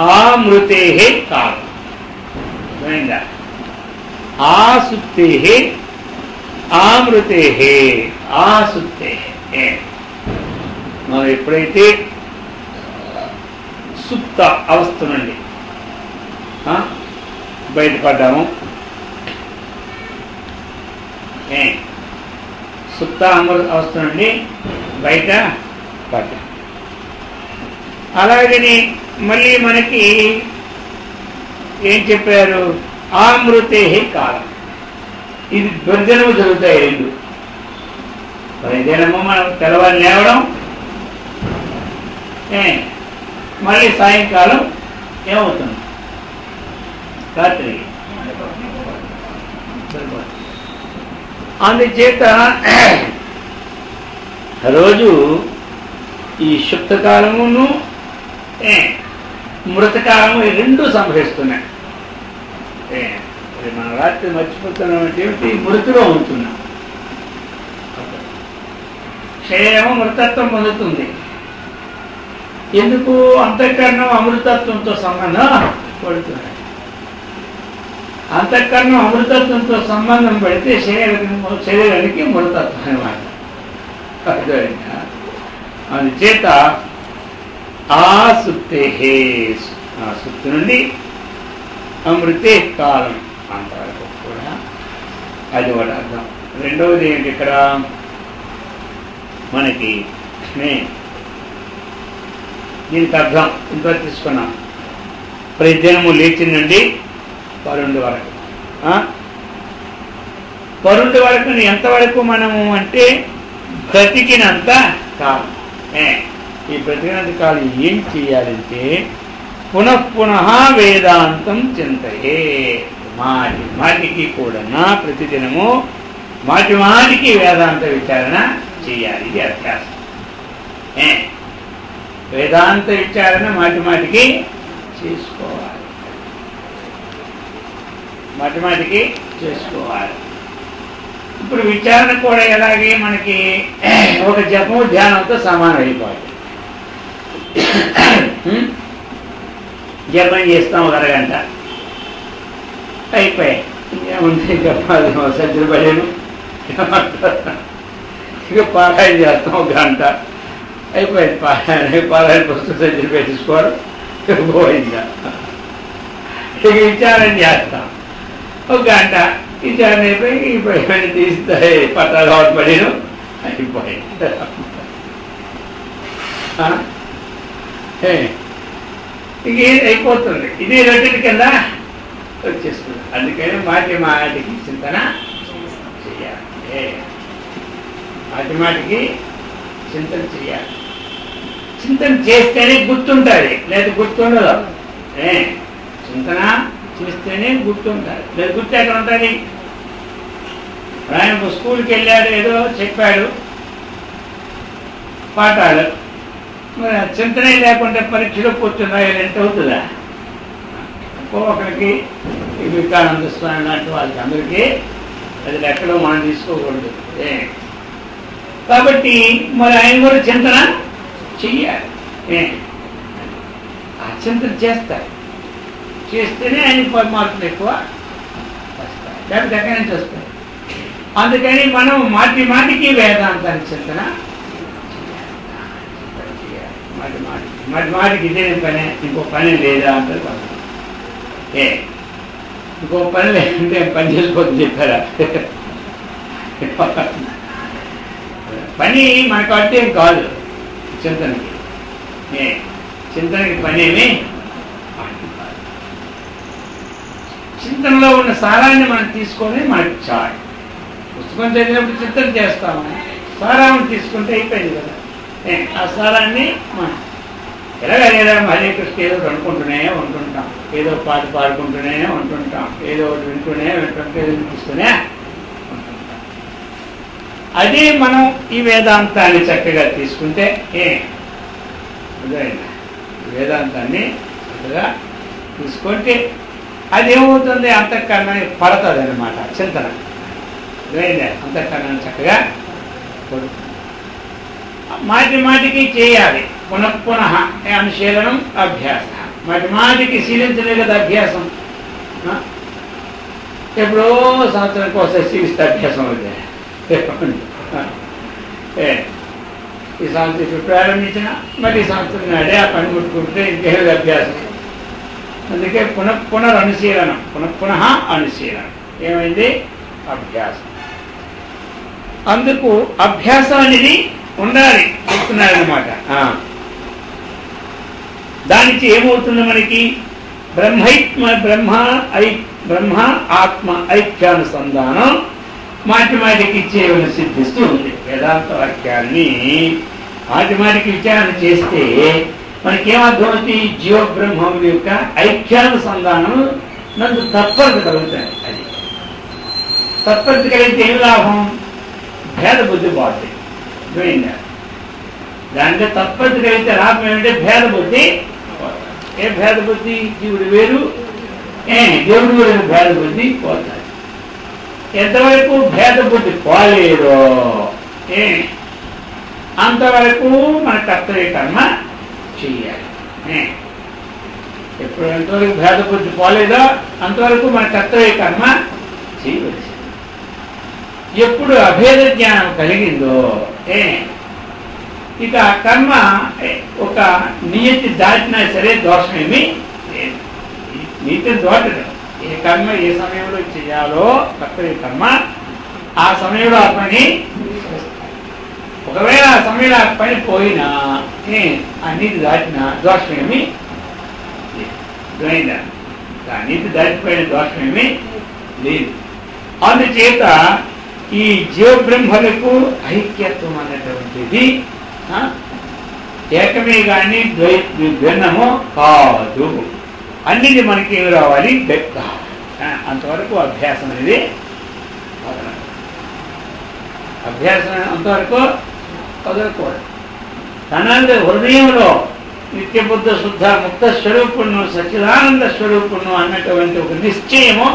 ఆమృతే కాలం. ఆసుప్తే ఆమృతే ఆసుప్తే మనం ఎప్పుడైతే సుప్త అవస్థ నుండి బయటపడ్డాము, సుప్త అవస్థ నుండి బయట పడ్డాము. అలాగని మళ్ళీ మనకి ఏం చెప్పారు? ఆమృతే కాలం. ఇది దుర్జనము జరుగుతాయి రెండు. ప్రతిదినము మనం తెల్లవారు లేవడం, మళ్ళీ సాయంకాలం ఏమవుతుంది? రాత్రి. అందుచేత రోజు ఈ శుక్తకాలమును మృతకాలము ఈ రెండు సంభవిస్తున్నాయి. మనం రాత్రి మర్చిపోతున్నాం అంటే ఏమిటి? మృతిలో ఉంటున్నాం. శరీరము మృతత్వం పొందుతుంది. ఎందుకు? అంతఃకరణం అమృతత్వంతో సంబంధం పడుతుంది. అంతఃకరణం అమృతత్వంతో సంబంధం పడితే శరీరానికి మృతత్వం అన్నమాట. అందుచేత ఆ సుప్తే, ఆ సుప్తి నుండి అమృతే కాలం అంతవరకు కూడా అది ఒకటి అర్థం. రెండవది ఏంటి? ఇక్కడ మనకి దీనికి అర్థం ఇంత తీసుకున్నాం. ప్రతిదినము లేచి నుండి పరుండి వరకు, పరుండి వరకు ఎంతవరకు మనము అంటే బ్రతికినంత కాలం. ఈ బ్రతికినంత కాలం ఏం చేయాలంటే పునఃపునః వేదాంతం చింతయే. మాటి మాటికి కూడా ప్రతిదినము మాటి మాటికి వేదాంత విచారణ చేయాలి. ఇది అభ్యాసం. వేదాంత విచారణ మాటి మాటికి చేసుకోవాలి. మాటి మాటికి చేసుకోవాలి. ఇప్పుడు విచారణ కూడా ఎలాగే మనకి ఒక జపము ధ్యానంతో సమానం అయిపోవాలి. జపం చేస్తాం ఒక అరగంట, అయిపోయాయి. ఇంకేముంది జపాలు సజ్జలు పడేను. ఇక పారాయణ చేస్తాం ఒక గంట, అయిపోయింది. పారాయణ పుస్తకం సజ్జలు పెట్టించుకోవడం పోయిందా. ఇక విచారణ చేస్తాం ఒక గంట, విచారణ అయిపోయి ఇవన్నీ తీస్తాయి. పట్టాలు అవుట్ పడేను, అయిపోయింది. ఇక అయిపోతుంది. ఇది రొటీన్ కింద వచ్చేస్తుంది. అందుకని మాటి మాటికి చింతన చేయాలి. మాటి మాటికి చింతన చేయాలి. చింతన చేస్తేనే గుర్తుంటుంది, లేదా గుర్తుండదు. చింతన చేస్తేనే గుర్తుంటుంది, లేదా గుర్తు ఎక్కడ ఉంటుంది? ఆయన స్కూల్కి వెళ్ళాడు, ఏదో చెప్పాడు పాఠాలు, మరి చింతనే లేకుండా పరీక్షలో కూర్చున్నాయో ఎంత అవుతుందా? ఒకరికి వివేకానంద స్వామి లాంటి వాళ్ళకి అందరికీ అది ఎక్కడో మనం తీసుకోకూడదు. కాబట్టి మరి ఆయన కూడా చింతన చెయ్యాలి. ఆ చింతన చేస్తారు, చేస్తేనే ఆయన మార్కులు ఎక్కువ వస్తాయి, లేకపోతే ఎక్కడి నుంచి వస్తాయి. అందుకని మనం మాటి మాటికి వేదాంతాన్ని చింతన మాటి మాటికి ఇదే పని, ఇంకో పని లేదా అంటారు. ఇంకో పని లేదంటే పని చేసుకోవద్దు చెప్పారా? పని మనకు అంటే ఏం కాదు చింతనకి. చింతనకి పని ఏమి చింతనలో ఉన్న సారాన్ని మనం తీసుకొని మనకి చాలు. పుస్తకం చదివినప్పుడు చింతన చేస్తాము, సారాన్ని తీసుకుంటే అయిపోయింది కదా. ఆ సారాన్ని మనం ఎలాగలేదా హరే కృష్ణ ఏదో అనుకుంటూనే ఉంటుంటాం, ఏదో పాట పాడుకుంటూనే ఉంటుంటాం, ఏదో ఒకటి వింటూనే వింటుంటే ఏదో వినిపిస్తూనే ఉంటుంటాం. అదే మనం ఈ వేదాంతాన్ని చక్కగా తీసుకుంటే వేదాంతాన్ని చక్కగా తీసుకుంటే అదేమవుతుంది? అంతఃకరణానికి పడుతుంది అన్నమాట చింతన. అంతఃకరణాన్ని చక్కగా పడుతుంది. మాటి మాటికి చేయాలి. పునఃపునః అనుశీలనం అభ్యాస. మాటి మాటికి శీలించలే కదా అభ్యాసం. ఎప్పుడో సంవత్సరానికి ఒకసారి శీలిస్తే అభ్యాసం అవుతుంది. ఈ సంవత్సరం ఇప్పుడు ప్రారంభించిన మళ్ళీ సంవత్సరం నాడే ఆ పని ముట్టుకుంటే ఇంకేది అభ్యాసం. అందుకే పునరనుశీలనం, పునఃపునః అనుశీలనం. ఏమైంది? అభ్యాసం. అందుకు అభ్యాసం అనేది ఉండాలి చెప్తున్నారన్నమాట. దానికి ఏమవుతుంది మనకి? బ్రహ్మ ఆత్మ ఐక్యానుసంధానం మాటి మాటికి చేయవలసి సిద్ధిస్తూ ఉంది. వేదాంత వాక్యాన్ని మాటి మాటికి విచారణ చేస్తే మనకేమర్థమవుతుంది? జీవ బ్రహ్మముల యొక్క ఐక్యానుసంధానం నందు తత్పరత కలుగుతాయి. అది తత్పరత కలిగితే ఏమి లాభం? భేద బుద్ధి బాగుంది. దాంట్లో తత్పతి కలిగితే లాభం ఏమంటే భేద బుద్ధి. ఏ భేద బుద్ధి? జీవుడు వేరు దేవుడు వేరు, భేద బుద్ధి పోతాడు. ఎంతవరకు భేద బుద్ధి పోలేదో అంతవరకు మన కర్తవ్య కర్మ చెయ్యాలి. ఎప్పుడు ఎంతవరకు భేద బుద్ధి పోలేదో అంతవరకు మన కర్తవ్య కర్మ చేయవలసి. ఎప్పుడు అభేద జ్ఞానం కలిగిందో ఇక కర్మ ఒక నియతి దాటినా సరే దోషమేమి లేదు. నీతిని దాటడం, ఏ కర్మ ఏ సమయంలో చేయాలో కర్తవ్య కర్మ ఆ సమయంలో ఆ పని. ఒకవేళ ఆ సమయంలో ఆ పని పోయినా ఆ నీతి దాటిన దోషమేమి లేదు. ఆ నీతి దాటిపోయిన దోషమేమి లేదు. అందుచేత ఈ జీవబ్రహ్మలకు ఐక్యత్వం అన్నటువంటిది ఏకమే కానీ భిన్నము కాదు. అన్నిటి మనకి ఏమి రావాలి? అంతవరకు అభ్యాసం అనేది అభ్యాసం అంతవరకు వదలకూడదు. తన హృదయంలో నిత్యబుద్ధ శుద్ధ ముక్త స్వరూపుణ్ణు సచ్చిదానంద స్వరూపుణ్ణు అన్నటువంటి ఒక నిశ్చయము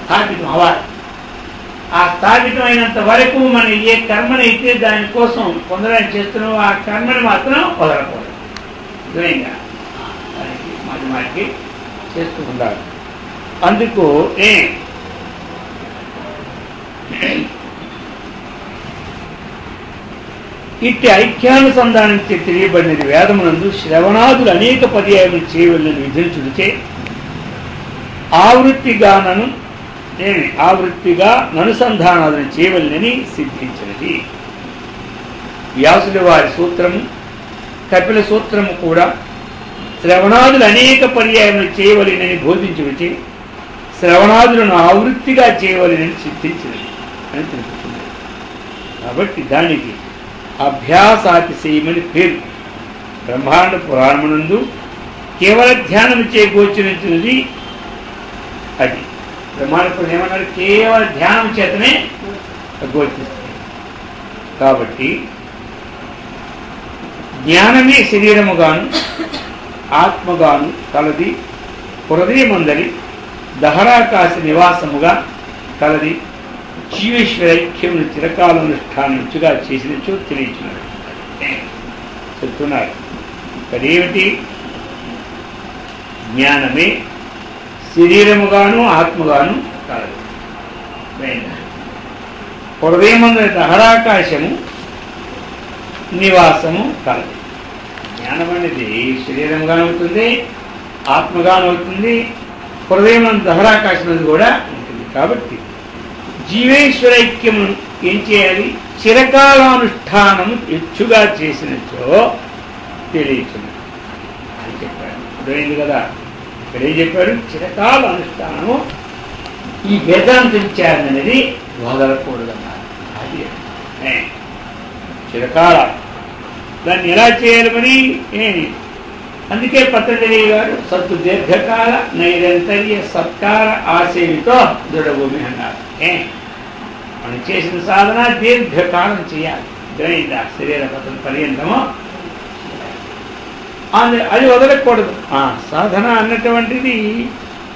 స్థాపితం అవ్వాలి. ఆ స్థాపితం అయినంత వరకు మనం ఏ కర్మనైతే దానికోసం పొందడానికి చేస్తున్నామో ఆ కర్మని మాత్రం వదలకూడదు. నిజంగా దానికి మాటి మాటికి చేస్తూ ఉండాలి. అందుకు ఇట్టి ఐక్యానుసంధానించే తెలియబడినది వేదమునందు శ్రవణాదులు అనేక పర్యాయములు చేయవలని విధించుడిచే ఆవృత్తిగా అనుసంధానాలను చేయవలనని సిద్ధించినది. వ్యాసుల వారి సూత్రము కపిల సూత్రము కూడా శ్రవణాదులు అనేక పర్యాయములు చేయవలనని బోధించుడిచే శ్రవణాదులను ఆవృత్తిగా చేయవలనని సిద్ధించినది అని తెలుపుతున్నది. కాబట్టి దానికి అభ్యాసాతిశయమని పేరు. బ్రహ్మాండ పురాణమునందు కేవల ధ్యానం గోచరించినది అది. బ్రహ్మాండ పురాణం ఏమన్నారు? కేవల ధ్యానం చేతనే గోచరిస్తుంది. కాబట్టి జ్ఞానమే శరీరముగాను ఆత్మగాను కలది, హృదయమందలి దహరాకాశ నివాసముగా కలది, జీవేశ్వరైక్యమును చిరకాలనుష్ఠానించుగా చేసినచో తెలియచున్నాడు చెప్తున్నారు. ఇక్కడేమిటి? జ్ఞానమే శరీరముగాను ఆత్మగాను కలదు. హృదయమందలి దహరాకాశము నివాసము కలదు. జ్ఞానం అనేది శరీరంగాను అవుతుంది, ఆత్మగాను అవుతుంది, హృదయం దహరాకాశం అనేది కూడా ఉంటుంది. కాబట్టి జీవేశ్వరైక్యము ఏం చేయాలి? చిరకాలానుష్ఠానము ఎచ్చుగా చేసినచో తెలియచున్నది అని చెప్పాడు. అర్థమైంది కదా? ఇక్కడ ఏం చెప్పాడు? చిరకాల అనుష్ఠానము ఈ వేదాంత విచారణ అనేది వదలకూడదన్నారు. అది చిరకాల దాన్ని ఎలా చేయాలి మరి? అందుకే పతంజలి గారు సత్తు దీర్ఘకాల నైరంతర్య సత్కార ఆశయంతో దృఢభూమి అన్నారు. మనం చేసిన సాధన దీర్ఘకాలం చేయాలి. శరీర పతన పర్యంతము అది వదలకూడదు. సాధన అన్నటువంటిది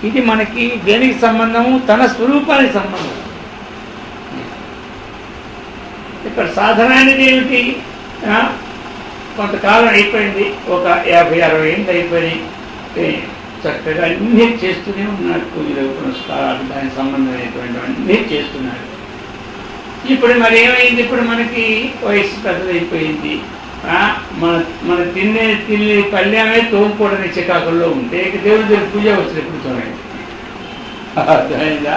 ఇది మనకి దేనికి సంబంధము? తన స్వరూపానికి సంబంధం. ఇక్కడ సాధన అనేది ఏమిటి? కొంతకాలం అయిపోయింది, ఒక 50-60 ఏళ్ళు అయిపోయినాయి, చక్కగా అన్నీ చేస్తూనే ఉన్నారు. పూజలు పునస్కారాలు దానికి సంబంధమైనటువంటి అన్నీ చేస్తున్నారు. ఇప్పుడు మరి ఏమైంది? ఇప్పుడు మనకి వయసు పెద్దదైపోయింది. మన తినే పల్లెమే తోముకోవడానికి చికాకుల్లో ఉంటే ఇక దేవుడి దగ్గర పూజ వచ్చిన ఎప్పుడు చూడండి. అర్థమైందా?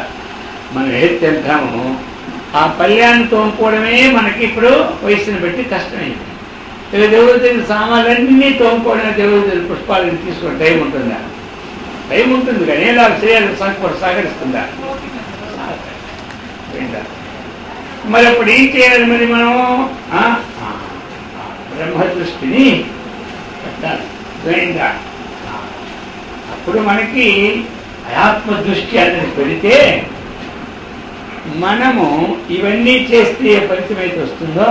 మనం ఏది తింటామో ఆ పల్లెన్ని తోముకోవడమే మనకి ఇప్పుడు వయసుని బట్టి కష్టమైంది. ఇక దేవుడి దగ్గర సామాన్లన్నీ తోముకోవడమే, దేవుడి దగ్గర పుష్పాలను తీసుకునే టైం ఉంటుందా? టైం ఉంటుంది కానీ ఎలా చేయాలి? సహకరిస్తుందా? మరి అప్పుడు ఏం చేయాలి? మరి మనం బ్రహ్మదృష్టిని పెట్టాలి. అర్థమైందా? అప్పుడు మనకి ఆత్మదృష్టి అనేది పెడితే మనము ఇవన్నీ చేస్తే ఏ ఫలితం అయితే వస్తుందో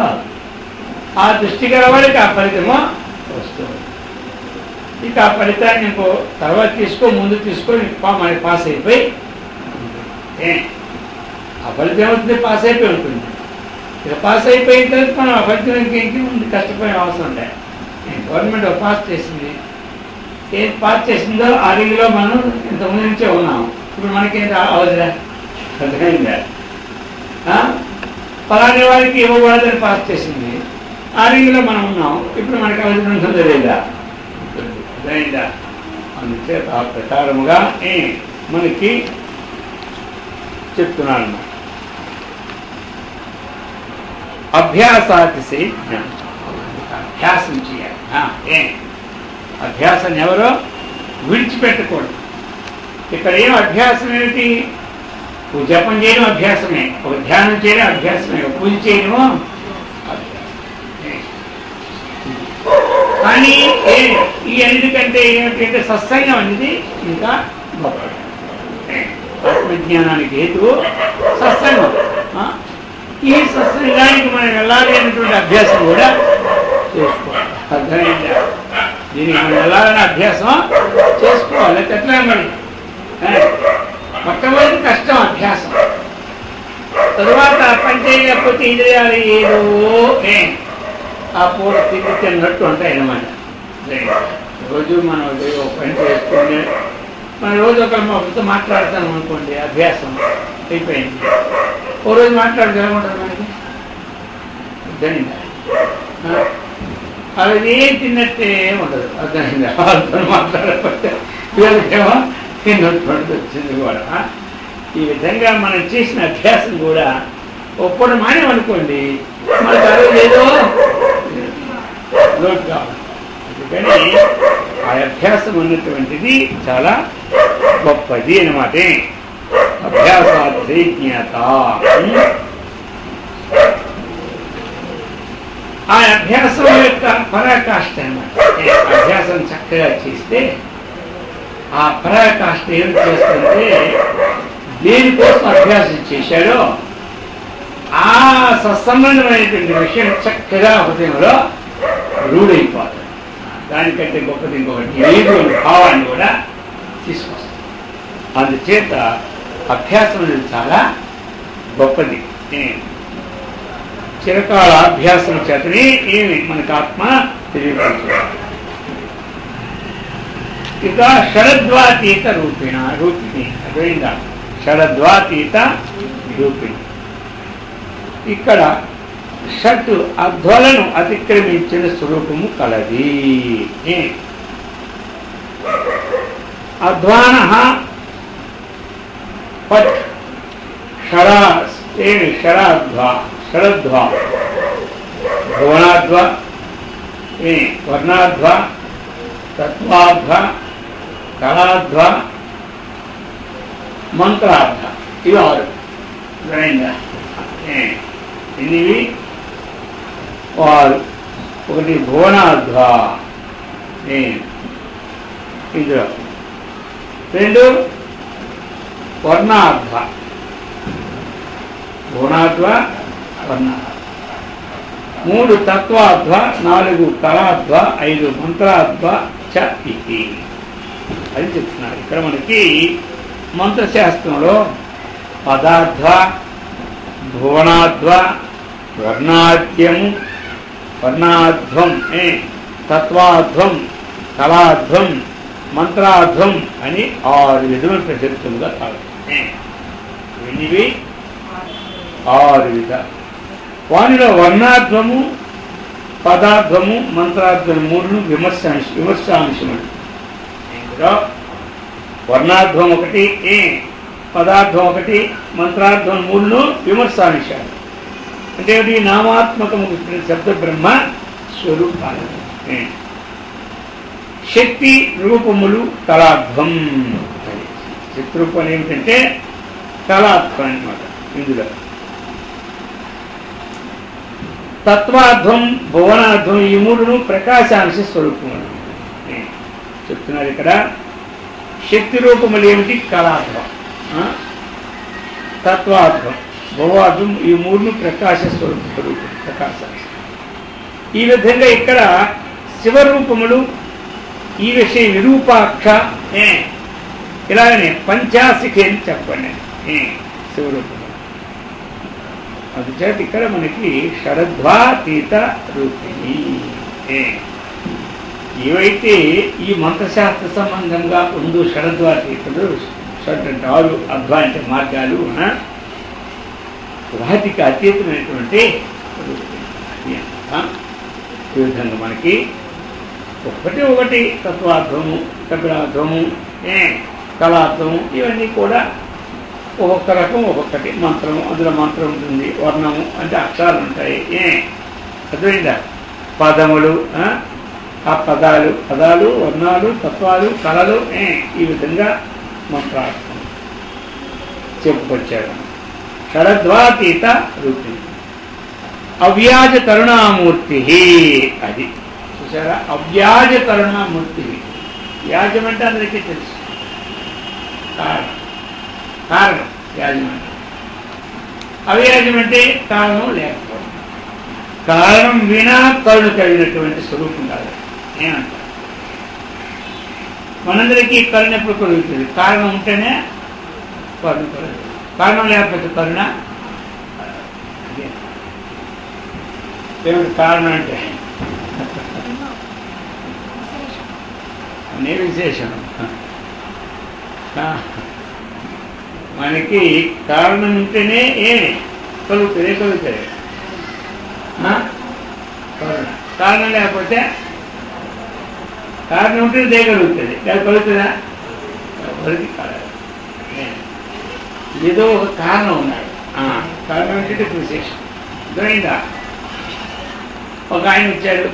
ఆ దృష్టి గలవాడికి ఆ ఫలితము వస్తుంది. ఇక ఆ ఫలితాన్ని ఇంకో తర్వాత తీసుకో, ముందు తీసుకొని మనకి పాస్ అయిపోయి ఆ ఫలితం ఏమవుతుంది, పాస్ అయిపోయి ఉంటుంది. ఇక పాస్ అయిపోయిన తర్వాత మనం ఆ ఫలితం ఇంకేంటి ముందు కష్టపోయిన అవసరం లేదు. గవర్నమెంట్ పాస్ చేసింది, ఏది పాస్ చేసిందో ఆ రీతిలో మనం ఇంతకుముందు నుంచే ఉన్నాము. ఇప్పుడు మనకేంటి అవసరం అర్థమైందా? ఫలాని వారికి ఇవ్వకూడదని పాస్ చేసింది, ఆ రీతిలో మనం ఉన్నాం. ఇప్పుడు మనకి అవసరం ఉంటుందో లేదా? అర్థమైందా? అందుచేత ఆ ప్రకారముగా మనకి చెప్తున్నాను. అభ్యాసాతి జ్ఞానం, అభ్యాసం చేయాలి. అభ్యాసాన్ని ఎవరో విడిచిపెట్టకూడదు. ఇక్కడ ఏం అభ్యాసం ఏమిటి? ఒక జపం చేయడం అభ్యాసమే, ఒక ధ్యానం చేయడం అభ్యాసమే, ఒక పూజ చేయడము అభ్యాసమే. కానీ ఈ ఎందుకంటే ఏమిటంటే సత్సంగం అనేది ఇంకా గొప్ప. ఆత్మజ్ఞానానికి హేతువు సత్సంగం. ఈ సత్సంగానికి మనం వెళ్ళాలి అనేటువంటి అభ్యాసం కూడా చేసుకోవాలి. అర్థమైందా? దీనికి మనం వెళ్ళాలనే అభ్యాసం చేసుకోవాలి. ఎట్లా మరి మొట్టమొదటి కష్టం అభ్యాసం. తరువాత పని చేయకపోతే ఇంద్రియాలు ఏదో ఆ పూట తిరిగి తిన్నట్టు ఉంటాయి అన్నమాట. రోజు మనం పని చేసుకుంటే మన రోజు ఒకరితో మాట్లాడతాం అనుకోండి, అభ్యాసం అయిపోయింది. ఓ రోజు మాట్లాడితే ఎలా ఉంటుంది మనకి? అర్థమైందా? అది ఏం తిన్నట్టే ఉండదు. అర్థమైందా? వాళ్ళతో మాట్లాడకపోతే వీళ్ళకేమో తిన్నట్టు వచ్చింది కూడా. ఈ విధంగా మనం చేసిన అభ్యాసం కూడా ఒప్పుడు మానేమనుకోండి, మనకు ఆ రోజు ఏదో లోటు కావాలి. అందుకని ఆ అభ్యాసం ఉన్నటువంటిది చాలా గొప్పది అన్నమాట. అభ్యాసాజ్ఞత. ఆ అభ్యాసం యొక్క పరాకాష్ఠ అన్నమాట. అభ్యాసం చక్కగా చేస్తే ఆ పరాకాష్ఠ ఏం చేస్తుంటే దేనికోసం అభ్యాసం చేశాడో ఆ సత్సంబంధమైనటువంటి విషయం చక్కగా హృదయంలో రూఢైపోతుంది. దానికంటే గొప్పది ఇంకొకటి లేదు అనే భావాన్ని కూడా తీసుకొస్తుంది. అందుచేత అభ్యాసం అనేది చాలా గొప్పది. చిరకాల అభ్యాసం చేతనే ఏమి మనకు ఆత్మ తెలియపడుతుంది. ఇక షడద్వాతీత రూపిణి అర్థమైందా? షడద్వాతీత రూపిణి. ఇక్కడ షట్ అధ్వలను అతిక్రమించిన స్వరూపము కలది. అధ్వాన పట్ షడధ్వా భువనాధ్వ వర్ణాధ్వ తత్వాధ్వ కళాధ్వ మంత్రాధ్వ. ఇవి 6. అర్థమైందా? ఇవి 6. ఒకటి భువనాధ్వ, ఇందులో 2 వర్ణాధ్వ, భువనాధ్వ వర్ణాధ్వ, 3 తత్వాధ్వ, 4 కళాధ్వ, 5 మంత్రాధ్వ చ ఇది అని చెప్తున్నారు. ఇక్కడ మనకి మంత్రశాస్త్రంలో పదాధ్వ, భువనాధ్వ, వర్ణాధ్వం, తత్వాధ్వం, కళాధ్వం, మంత్రాధ్వం అని 6 విధులు ప్రసిద్ధంగా కావాలి. ఇవి 6 విధాలు. వానిలో వర్ణాధ్వము, పదాధ్వము, మంత్రాధ్వము 3 విమర్శాంశములు. ఇందులో వర్ణాధ్వం 1, పదార్థం 1, మంత్రార్థం 3 విమర్శాంశాలు. అంటే నామాత్మకము శబ్ద బ్రహ్మ స్వరూపాలు. శక్తి రూపములు కళాధ్వం. శక్తి రూపం ఏమిటంటే కళాధ్వం అన్నమాట. ఇందులో తత్వార్థం, భువనార్థం ఈ 3 ప్రకాశాంశ స్వరూపములు చెప్తున్నారు. ఇక్కడ శక్తి రూపములు ఏమిటి? కళాధ్వం, తత్వార్థం, భవార్థం ఈ 3 ప్రకాశ స్వరూపం. ప్రకాశాంశ ఈ విధంగా ఇక్కడ శివరూపములు ఈ విషయ విరూపాక్ష ఇలాగనే పంచాశిఖి అని చెప్పండి శివరూపములు. అందుచేత ఇక్కడ మనకి షడద్వాతీత రూపిణి. ఏవైతే ఈ మంత్రశాస్త్ర సంబంధంగా ఉందో షడద్వాతీతులు, షడ్ అంటే 6, అద్వా అంటే మార్గాలు, వాటికి అతీతమైనటువంటి ఈ విధంగా మనకి ఒకటి తత్వార్థము, కపిలార్థము, కళార్థము ఇవన్నీ కూడా ఒక్కొక్క రకం ఒక్కొక్కటి మంత్రము. అందులో మంత్రం ఉంటుంది, వర్ణము అంటే అక్షరాలు ఉంటాయి. అర్థమైందా? పదములు, ఆ పదాలు, వర్ణాలు, తత్వాలు, కళలు ఈ విధంగా మంత్రార్థం చెప్పుకొచ్చాడు. షడద్వాతీత రూపిణి అవ్యాజ కరుణామూర్తి. అది చూసారా, అవ్యాజ కరుణామూర్తి. వ్యాజం అంటే అందరికీ తెలుసు, కారణం వ్యాజం అంటే. అవ్యాజం అంటే కారణం లేకపోవడం, కారణం వినా కరుణ కలిగినటువంటి స్వరూపం కాదు. ఏమంటారు? మనందరికీ కరుణ ఎప్పుడు కలుగుతుంది? కారణం ఉంటేనే కరుణ కలుగుతుంది, కారణం లేకపోతే కరుణ. ఏమిటి కారణం అంటే? అనే విశేషం. మనకి కారణం ఉంటేనే కలుగుతుంది. కారణం లేకపోతే, కారణం ఉంటేనే దేగలుగుతుంది, కలుగుతుందా? ఎవరికి కాదు. ఏదో ఒక కారణం ఉన్నాడు. కారణం అంటే విశేషం. అర్థమైందా? ఒక ఆయన వచ్చాడు,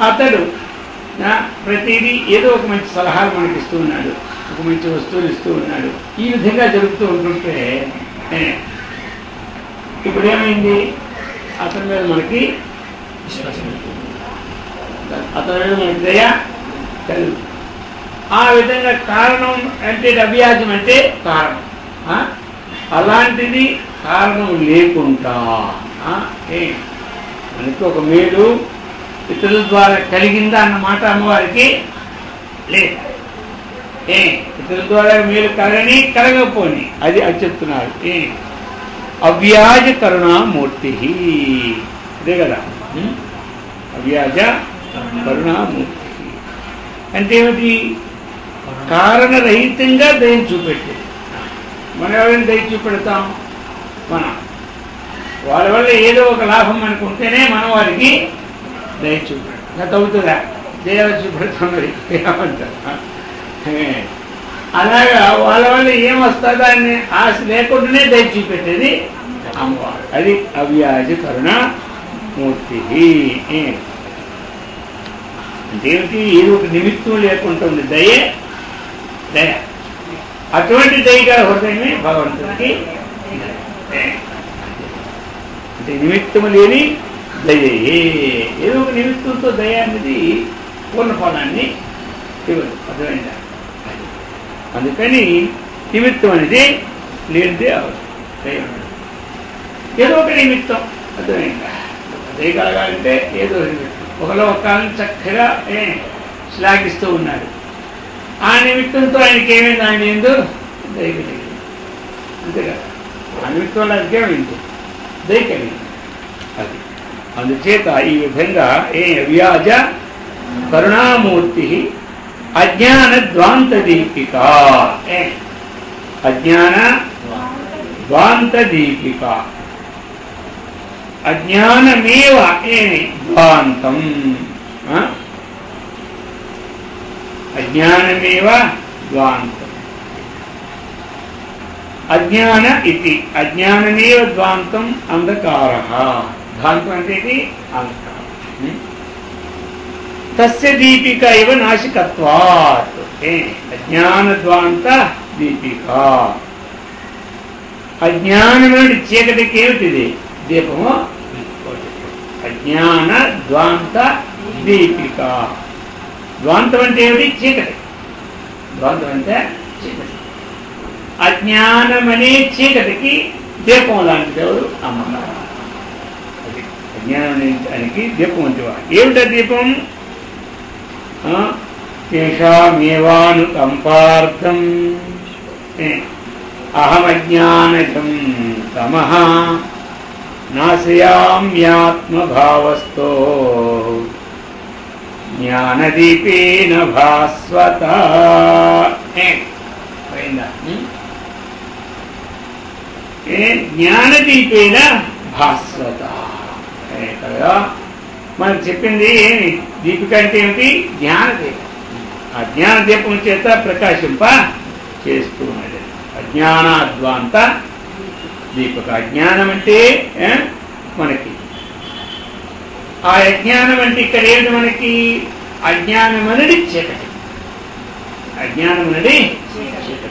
అతడు ప్రతిదీ ఏదో ఒక మంచి సలహాలు మనకి ఇస్తూ ఉన్నాడు, ఒక మంచి వస్తువులు ఇస్తూ ఉన్నాడు. ఈ విధంగా జరుగుతూ ఉంటుంటే ఇప్పుడు ఏమైంది? అతని మీద మనకి విశ్వాసం, అతని మీద మనకి దయ కలుగు. ఆ విధంగా కారణం అంటే అవ్యాజం అంటే కారణం. అలాంటిది కారణం లేకుండా మనకి ఒక మేలు ఇతరుల ద్వారా కలిగిందా అన్నమాట అమ్మవారికి లేదు. ఇతరుల ద్వారా మేలు కలగని కలగకపోని అది చెప్తున్నారు. అవ్యాజ కరుణామూర్తి. అదే కదా, అవ్యాజ కరుణామూర్తి అంటే ఏమిటి? కారణరహితంగా దయం చూపెట్టేది. మనం ఎవరైనా దయ చూపెడతాం? మనం వాళ్ళ వల్ల ఏదో ఒక లాభం మనకు ఉంటేనే మనం వారికి దయ చూపెడతాం. అది అవుతుందా? దయ చూపెడతాం. మరి ఏమంటారు? అలాగా వాళ్ళ వల్ల ఏమొస్తుందా అని ఆశ లేకుండానే దయ చూపెట్టేది అమ్మవారు. అది అవ్యాజ కరుణామూర్తి. అంటే ఏమిటి? ఏదో ఒక నిమిత్తం లేకుండా ఉంది దయ. అటువంటి దయగా హృదయమే భగవంతుడికి. అంటే నిమిత్తము లేని దయే. ఏదో ఒక నిమిత్తంతో దయ అనేది పూర్ణ ఫలాన్ని ఇవ్వదు. అర్థమైందా? అందుకని నిమిత్తం అనేది లేనిదే అవసరం. ఏదో ఒక నిమిత్తం. అర్థమైందా? దయ కలగాలంటే ఏదో నిమిత్తం. ఒకలో ఒక కాలం చక్కగా శ్లాఘిస్తూ ఉన్నాడు. ఆ నిమిత్తంతో ఆయనకి ఏమైంది? ఆయన ఏందో దయ కలిగింది. అంతేగా, ఆ నిమిత్తం వల్ల అదేమైంది? దయ కలిగింది. అది అందుచేత ఈ విధంగా అవ్యాజ కరుణామూర్తి అజ్ఞాన ధ్వాంత దీపిక. అజ్ఞాన ధ్వాంత దీపిక. అజ్ఞానమేవ ధ్వాంతం. అజ్ఞానమేవ ధ్వాంతం. అజ్ఞాన ఇది అజ్ఞానమేవ ధ్వాంతం అంధకార. ధ్వాంతం అంటే ఇది అంధకారం. తస్య దీపిక ఇవ నాశికత్వాత్. అజ్ఞానధ్వాంత దీపిక. అజ్ఞానమైన చీకటికి ఏమిటిది? దీపము. అజ్ఞాన ధ్వాంత దీపిక. ధ్వాంతం అంటే ఏమిటి? చీకటి. ధ్వాంతం అంటే చీకటి. అజ్ఞానమనే చీకటికి దీపం లాంటిది ఎవరు? అమ్మవారు. అది అజ్ఞానం అనేదానికి దీపం వంటివా. ఏమిటా దీపం? తేషామేవానుకంపార్థం అహమజ్ఞానజం తమః నాశయామ్యాత్మభావస్థో జ్ఞానదీపేన భాస్వత. జ్ఞానదీపేన భాస్వత కదా మనకు చెప్పింది. ఏమి దీపిక అంటే ఏమిటి? జ్ఞానదీపం. ఆ జ్ఞానదీపం చేత ప్రకాశింప చేస్తూ ఉన్నది. అజ్ఞానాద్వాంత దీపక. అజ్ఞానం అంటే మనకి ఆ అజ్ఞానం అంటే ఇక్కడ ఏమిటి? మనకి అజ్ఞానం అనేది చీకటి. అజ్ఞానం అనేది చీకటి.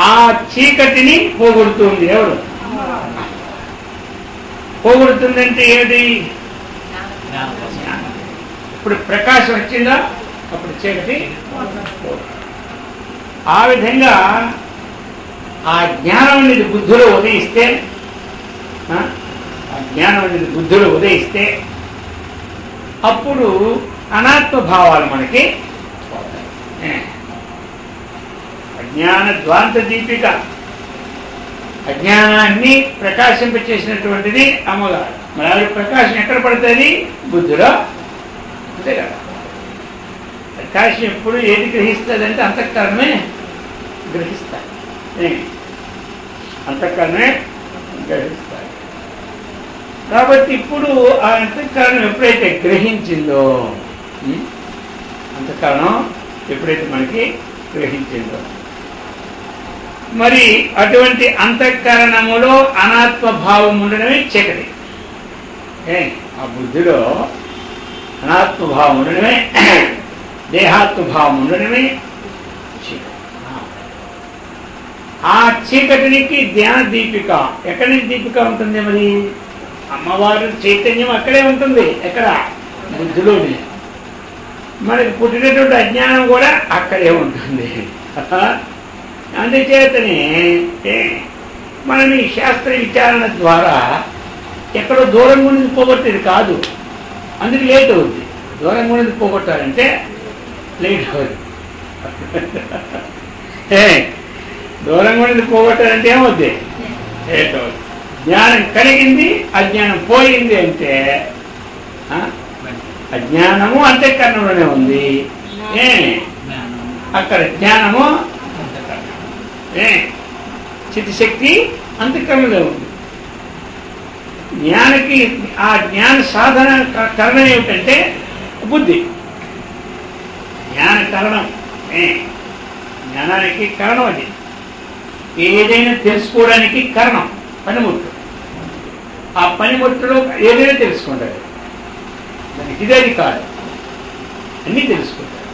ఆ చీకటిని పోగొడుతుంది ఎవరు? పోగొడుతుందంటే ఏమిటి? ఇప్పుడు ప్రకాశం వచ్చిందా అప్పుడు చీకటి. ఆ విధంగా ఆ జ్ఞానం అనేది బుద్ధిలో ఉదయిస్తే, ఆ జ్ఞానం అనేది బుద్ధిలో ఉదయిస్తే అప్పుడు అనాత్మభావాలు మనకి అజ్ఞాన ద్వాంత దీపిక. అజ్ఞానాన్ని ప్రకాశింపచేసినటువంటిది అమ్మగారు. మరి ప్రకాశం ఎక్కడ పడుతుంది? బుద్ధిలో. అంతే కదా. ప్రకాశం ఎప్పుడు ఏది గ్రహిస్తుంది అంటే అంతఃకరణమే గ్రహిస్తారు. అంతఃకరణమే గ్రహిస్తారు. కాబట్టి ఇప్పుడు ఆ అంతఃకరణం ఎప్పుడైతే గ్రహించిందో, అంతఃకరణం ఎప్పుడైతే మనకి గ్రహించిందో, మరి అటువంటి అంతఃకరణములో అనాత్మభావం ఉండడమే చీకటి. ఆ బుద్ధిలో అనాత్మభావం ఉండడమే, దేహాత్మభావం ఉండడమే చీకటి. ఆ చీకటికి ధ్యాన దీపిక. ఎక్కడి నుంచి దీపిక ఉంటుంది? మరి అమ్మవారు చైతన్యం అక్కడే ఉంటుంది. ఎక్కడ? బుద్ధిలోనే. మనకి పుట్టినటువంటి అజ్ఞానం కూడా అక్కడే ఉంటుంది. అందుచేతనే మనం ఈ శాస్త్ర విచారణ ద్వారా ఎక్కడో దూరం గురించి పోగొట్టేది కాదు. అందుకు లేట్ అవుద్ది. దూరం గురించి పోగొట్టాలంటే లేట్ అవుద్ది. దూరం గురించి పోగొట్టాలంటే ఏమవుద్ది? లేట్ అవుద్ది. జ్ఞానం కలిగింది, అజ్ఞానం పోయింది అంటే అజ్ఞానము అంతఃకరణలోనే ఉంది. అక్కడ జ్ఞానము చిత్తశక్తి అంతఃకరణలో ఉంది. జ్ఞానికి ఆ జ్ఞాన సాధన కరణం ఏమిటంటే బుద్ధి. జ్ఞాన కరణం, జ్ఞానానికి కరణం అది. ఏదైనా తెలుసుకోవడానికి కరణం పనిముట్టు. ఆ పనిముట్టులో ఏదైనా తెలుసుకుంటారు. దానికి ఇదేది కాదు, అన్నీ తెలుసుకుంటారు.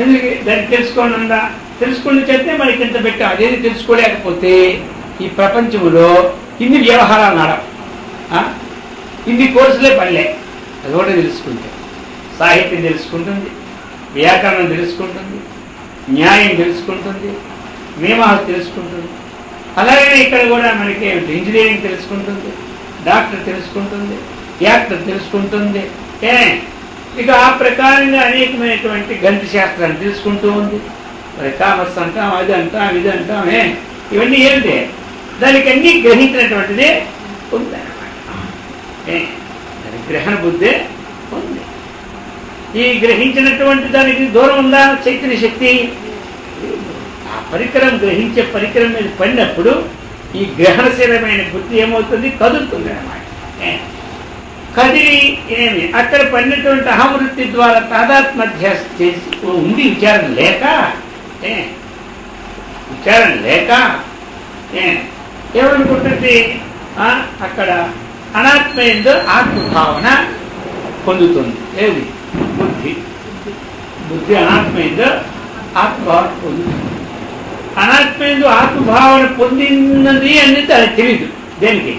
ఎందుకు దాన్ని తెలుసుకోండి ఉందా? తెలుసుకుని చెప్తే మనకి ఇంత పెట్టాం. అదేది తెలుసుకోలేకపోతే ఈ ప్రపంచంలో ఇన్ని వ్యవహారాలు నడవు. ఇన్ని కోర్సులే పడలే. అది కూడా తెలుసుకుంటే సాహిత్యం తెలుసుకుంటుంది, వ్యాకరణం తెలుసుకుంటుంది, న్యాయం తెలుసుకుంటుంది, మీమాంస తెలుసుకుంటుంది. అలాగే ఇక్కడ కూడా మనకి ఇంజనీరింగ్ తెలుసుకుంటుంది, డాక్టర్ తెలుసుకుంటుంది, యాక్టర్ తెలుసుకుంటుంది. ఇక ఆ ప్రకారంగా అనేకమైనటువంటి గణిత శాస్త్రాన్ని తెలుసుకుంటూ ఉంది. మరి కామర్స్ అంటాం, అది అంటాం, ఇది అంటాం. ఇవన్నీ ఏంటి? దానికి అన్నీ గ్రహించినటువంటిదే ఉందన్నమాట. దాని గ్రహణ బుద్ధే ఉంది. ఈ గ్రహించినటువంటి దానికి దూరం ఉందా చైతన్య శక్తి? ఆ పరికరం గ్రహించే పరికరం మీద పడినప్పుడు ఈ గ్రహణశీలమైన బుద్ధి ఏమవుతుంది? కదులుతుంది అన్నమాట. కదిలి ఏమి అక్కడ పడినటువంటి అహమవృత్తి ద్వారా తాదాత్మ్య చేసి ఉంది. విచారణ లేక ఏమనుకుంటుంది? అక్కడ అనాత్మయందు ఆత్మభావన పొందుతుంది. ఏది? బుద్ధి అనాత్మయందు ఆత్మభావన పొందుతుంది. అనాత్మయందు ఆత్మభావన పొందినది అనేది అది తెలియదు. దేనికి?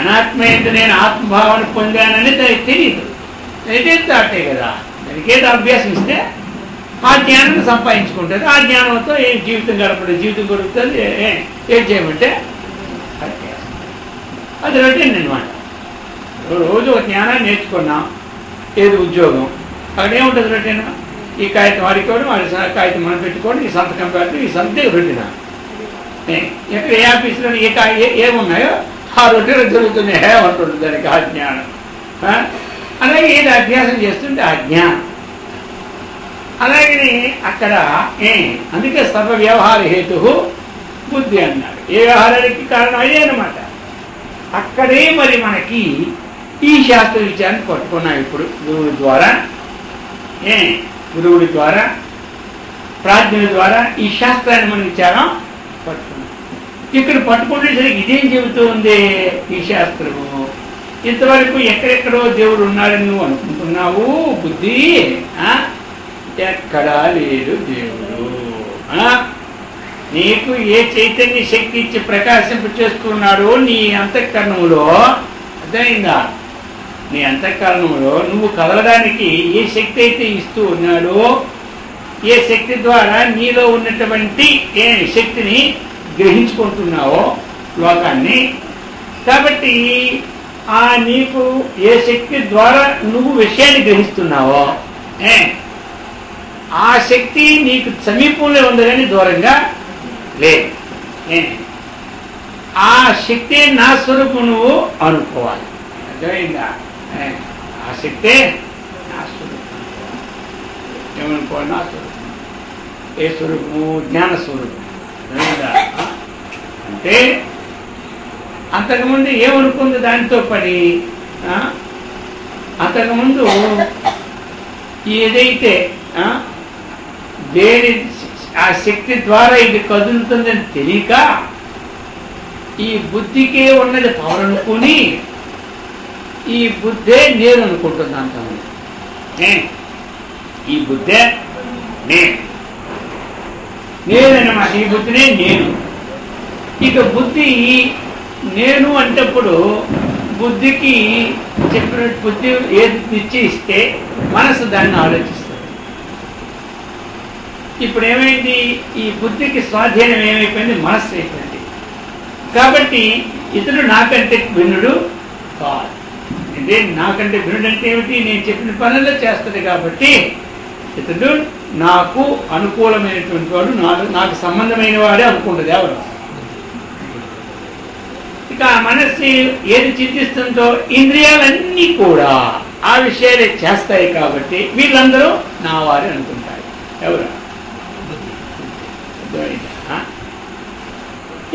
అనాత్మయందు నేను ఆత్మభావన పొందానని దానికి తెలియదు. అయితే దాటే కదా. దానికి ఏదో అభ్యాసం ఇస్తే ఆ జ్ఞానం సంపాదించుకుంటుంది. ఆ జ్ఞానంతో ఏం జీవితం గడపడం, జీవితం గడుపుతుంది. ఏం చేయమంటే అది రొటీన్ అనమాట. రోజు ఒక జ్ఞానాన్ని నేర్చుకున్నాం, ఏది ఉద్యోగం, అక్కడ ఏముంటుంది రొటీన్? ఈ కాగితం వాడుకోవడం, వాడి కాగితం మనం పెట్టుకోవడం, ఈ సంతకం పెట్టడం, ఈ సంతే రొటీన్. ఎక్కడ ఏ ఆఫీసులో ఏమున్నాయో ఆ రొటీన్ జరుగుతుంది అంటుంది దానికి ఆ జ్ఞానం. అలాగే ఏది అభ్యాసం చేస్తుంటే ఆ జ్ఞానం. అలాగే అక్కడ అందుకే సర్వ వ్యవహార హేతు బుద్ధి అన్నాడు. ఏ వ్యవహారానికి కారణం అదే అనమాట. అక్కడే మరి మనకి ఈ శాస్త్ర విషయాన్ని పట్టుకున్నాం. ఇప్పుడు గురువుడి ద్వారా, గురువుడి ద్వారా, ప్రాజ్ఞుల ద్వారా ఈ శాస్త్రాన్ని మనం విచారం పట్టుకున్నాం. ఇక్కడ పట్టుకునేసరికి ఇదేం చెబుతూ ఉంది ఈ శాస్త్రము? ఇంతవరకు ఎక్కడెక్కడో దేవుడు ఉన్నాడని నువ్వు అనుకుంటున్నావు బుద్ధి, ఎక్కడా లేడు దేవుడు. నీకు ఏ చైతన్య శక్తి ఇచ్చి ప్రకాశింప చేస్తున్నాడో నీ అంతఃకరణములో, అర్థమైందా? నీ అంతఃకరణములో నువ్వు కదలడానికి ఏ శక్తి అయితే ఇస్తూ ఉన్నాడో, ఏ శక్తి ద్వారా నీలో ఉన్నటువంటి ఏ శక్తిని గ్రహించుకుంటున్నావో లోకాన్ని, కాబట్టి నీకు ఏ శక్తి ద్వారా నువ్వు విషయాన్ని గ్రహిస్తున్నావో ఆ శక్తి నీకు సమీపంలో ఉంది కానీ దూరంగా లేదు. ఆ శక్తి నా స్వరూపం నువ్వు అనుకోవాలి. అర్థమైందా? ఆ శక్తే నా స్వరూపం. ఏమనుకోవాలి? నా స్వరూపం. ఏ స్వరూపము? జ్ఞాన స్వరూపం. అంటే అంతకుముందు ఏమనుకుంది దానితో పడి, అంతకుముందు ఏదైతే దేని ఆ శక్తి ద్వారా ఇది కదులుతుందని తెలియక ఈ బుద్ధికే ఉన్నది పవర్ అనుకుని ఈ బుద్ధే నేను అనుకుంటుంది. అంతకుముందు ఈ బుద్ధే నేనన్నమాట. ఈ బుద్ధినే నేను. ఇక బుద్ధి నేను అంటప్పుడు బుద్ధికి చెప్పినట్టు బుద్ధి ఏది నిశ్చయిస్తే మనసు దాన్ని ఆలోచిస్తుంది. ఇప్పుడు ఏమైంది? ఈ బుద్ధికి స్వాధీనం ఏమైపోయింది? మనస్సు అయిపోయింది. కాబట్టి ఇతడు నాకంటే భిన్నుడు కాదు. ఇదే నాకంటే భిన్నుడు అంటే ఏమిటి? నేను చెప్పిన పనుల్లో చేస్తుంది కాబట్టి ఇతడు నాకు అనుకూలమైనటువంటి వాడు, నాకు సంబంధమైన వాడే అనుకుంటుంది ఎవరు. ఇక ఆ మనస్సు ఏది చింతిస్తుందో ఇంద్రియాలన్నీ కూడా ఆ విషయాలే చేస్తాయి. కాబట్టి వీళ్ళందరూ నా వారే అనుకుంటారు. ఎవరు?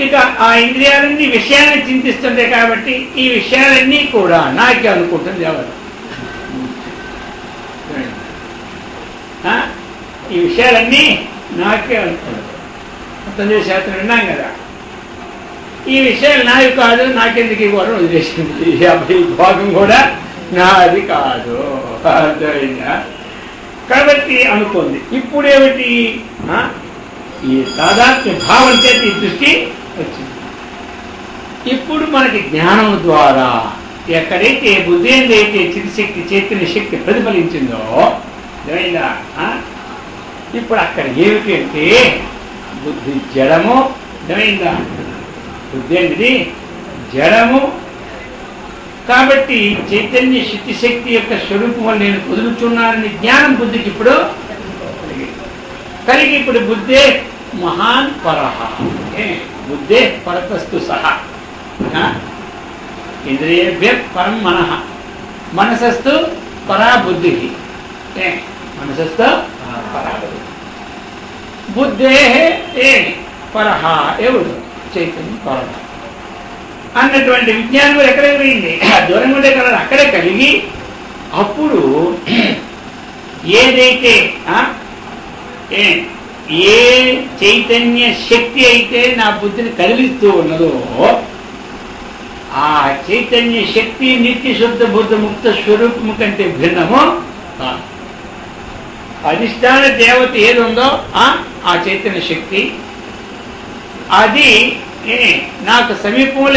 ఇక ఆ ఇంద్రియాలన్నీ విషయాన్ని చింతిస్తుంటాయి కాబట్టి ఈ విషయాలన్నీ కూడా నాకే అనుకుంటుంది. ఎవరు? ఈ విషయాలన్నీ నాకే అనుకుంటుంది. తొమ్మిది శాతం విన్నాం కదా. ఈ విషయాలు నావి కాదు, నాకెందుకు ఇవ్వడం వదిలేసింది. ఈ భాగం కూడా నాది కాదు. అర్థమైందా? కాబట్టి అనుకుంది. ఇప్పుడేమిటి? ఈ తాదాత్మ్య భావం చేత ఈ దృష్టి వచ్చింది. ఇప్పుడు మనకి జ్ఞానం ద్వారా ఎక్కడైతే బుద్ధి ఏదైతే చితిశక్తి చైతన్య శక్తి ప్రతిఫలించిందో, అర్థమైందా? ఇప్పుడు అక్కడ ఏమిటి అంటే బుద్ధి జడము. అర్థమైందా? బుద్ధి అనేది జడము. కాబట్టి చైతన్య శక్తి యొక్క స్వరూపం వల్ల నేను కుదురుచున్నానని జ్ఞానం బుద్ధికి ఇప్పుడు కలిగి ఇప్పుడు బుద్ధే మహాన్ పరహ. బుద్ధే పరతస్తు సహా ఇంద్రియేభ్య పరం మనః మనసస్తు పరా బుద్ధి. మనసస్తు పరా బుద్ధి. బుద్ధే పరహ ఎవడు? చైతన్యం పరహ అన్నటువంటి విజ్ఞానం ఎక్కడే పోయింది? దూరం ఉండే కదా, అక్కడే కలిగి అప్పుడు ఏదైతే ఏ చైతన్య శక్తి అయితే నా బుద్ధిని కదిలిస్తూ ఉన్నదో ఆ చైతన్య శక్తి నిత్య శుద్ధ బుద్ధ ముక్త స్వరూపము కంటే భిన్నము. అధిష్టాన దేవత ఏది ఉందో ఆ చైతన్య శక్తి అది నాకు సమీపంలో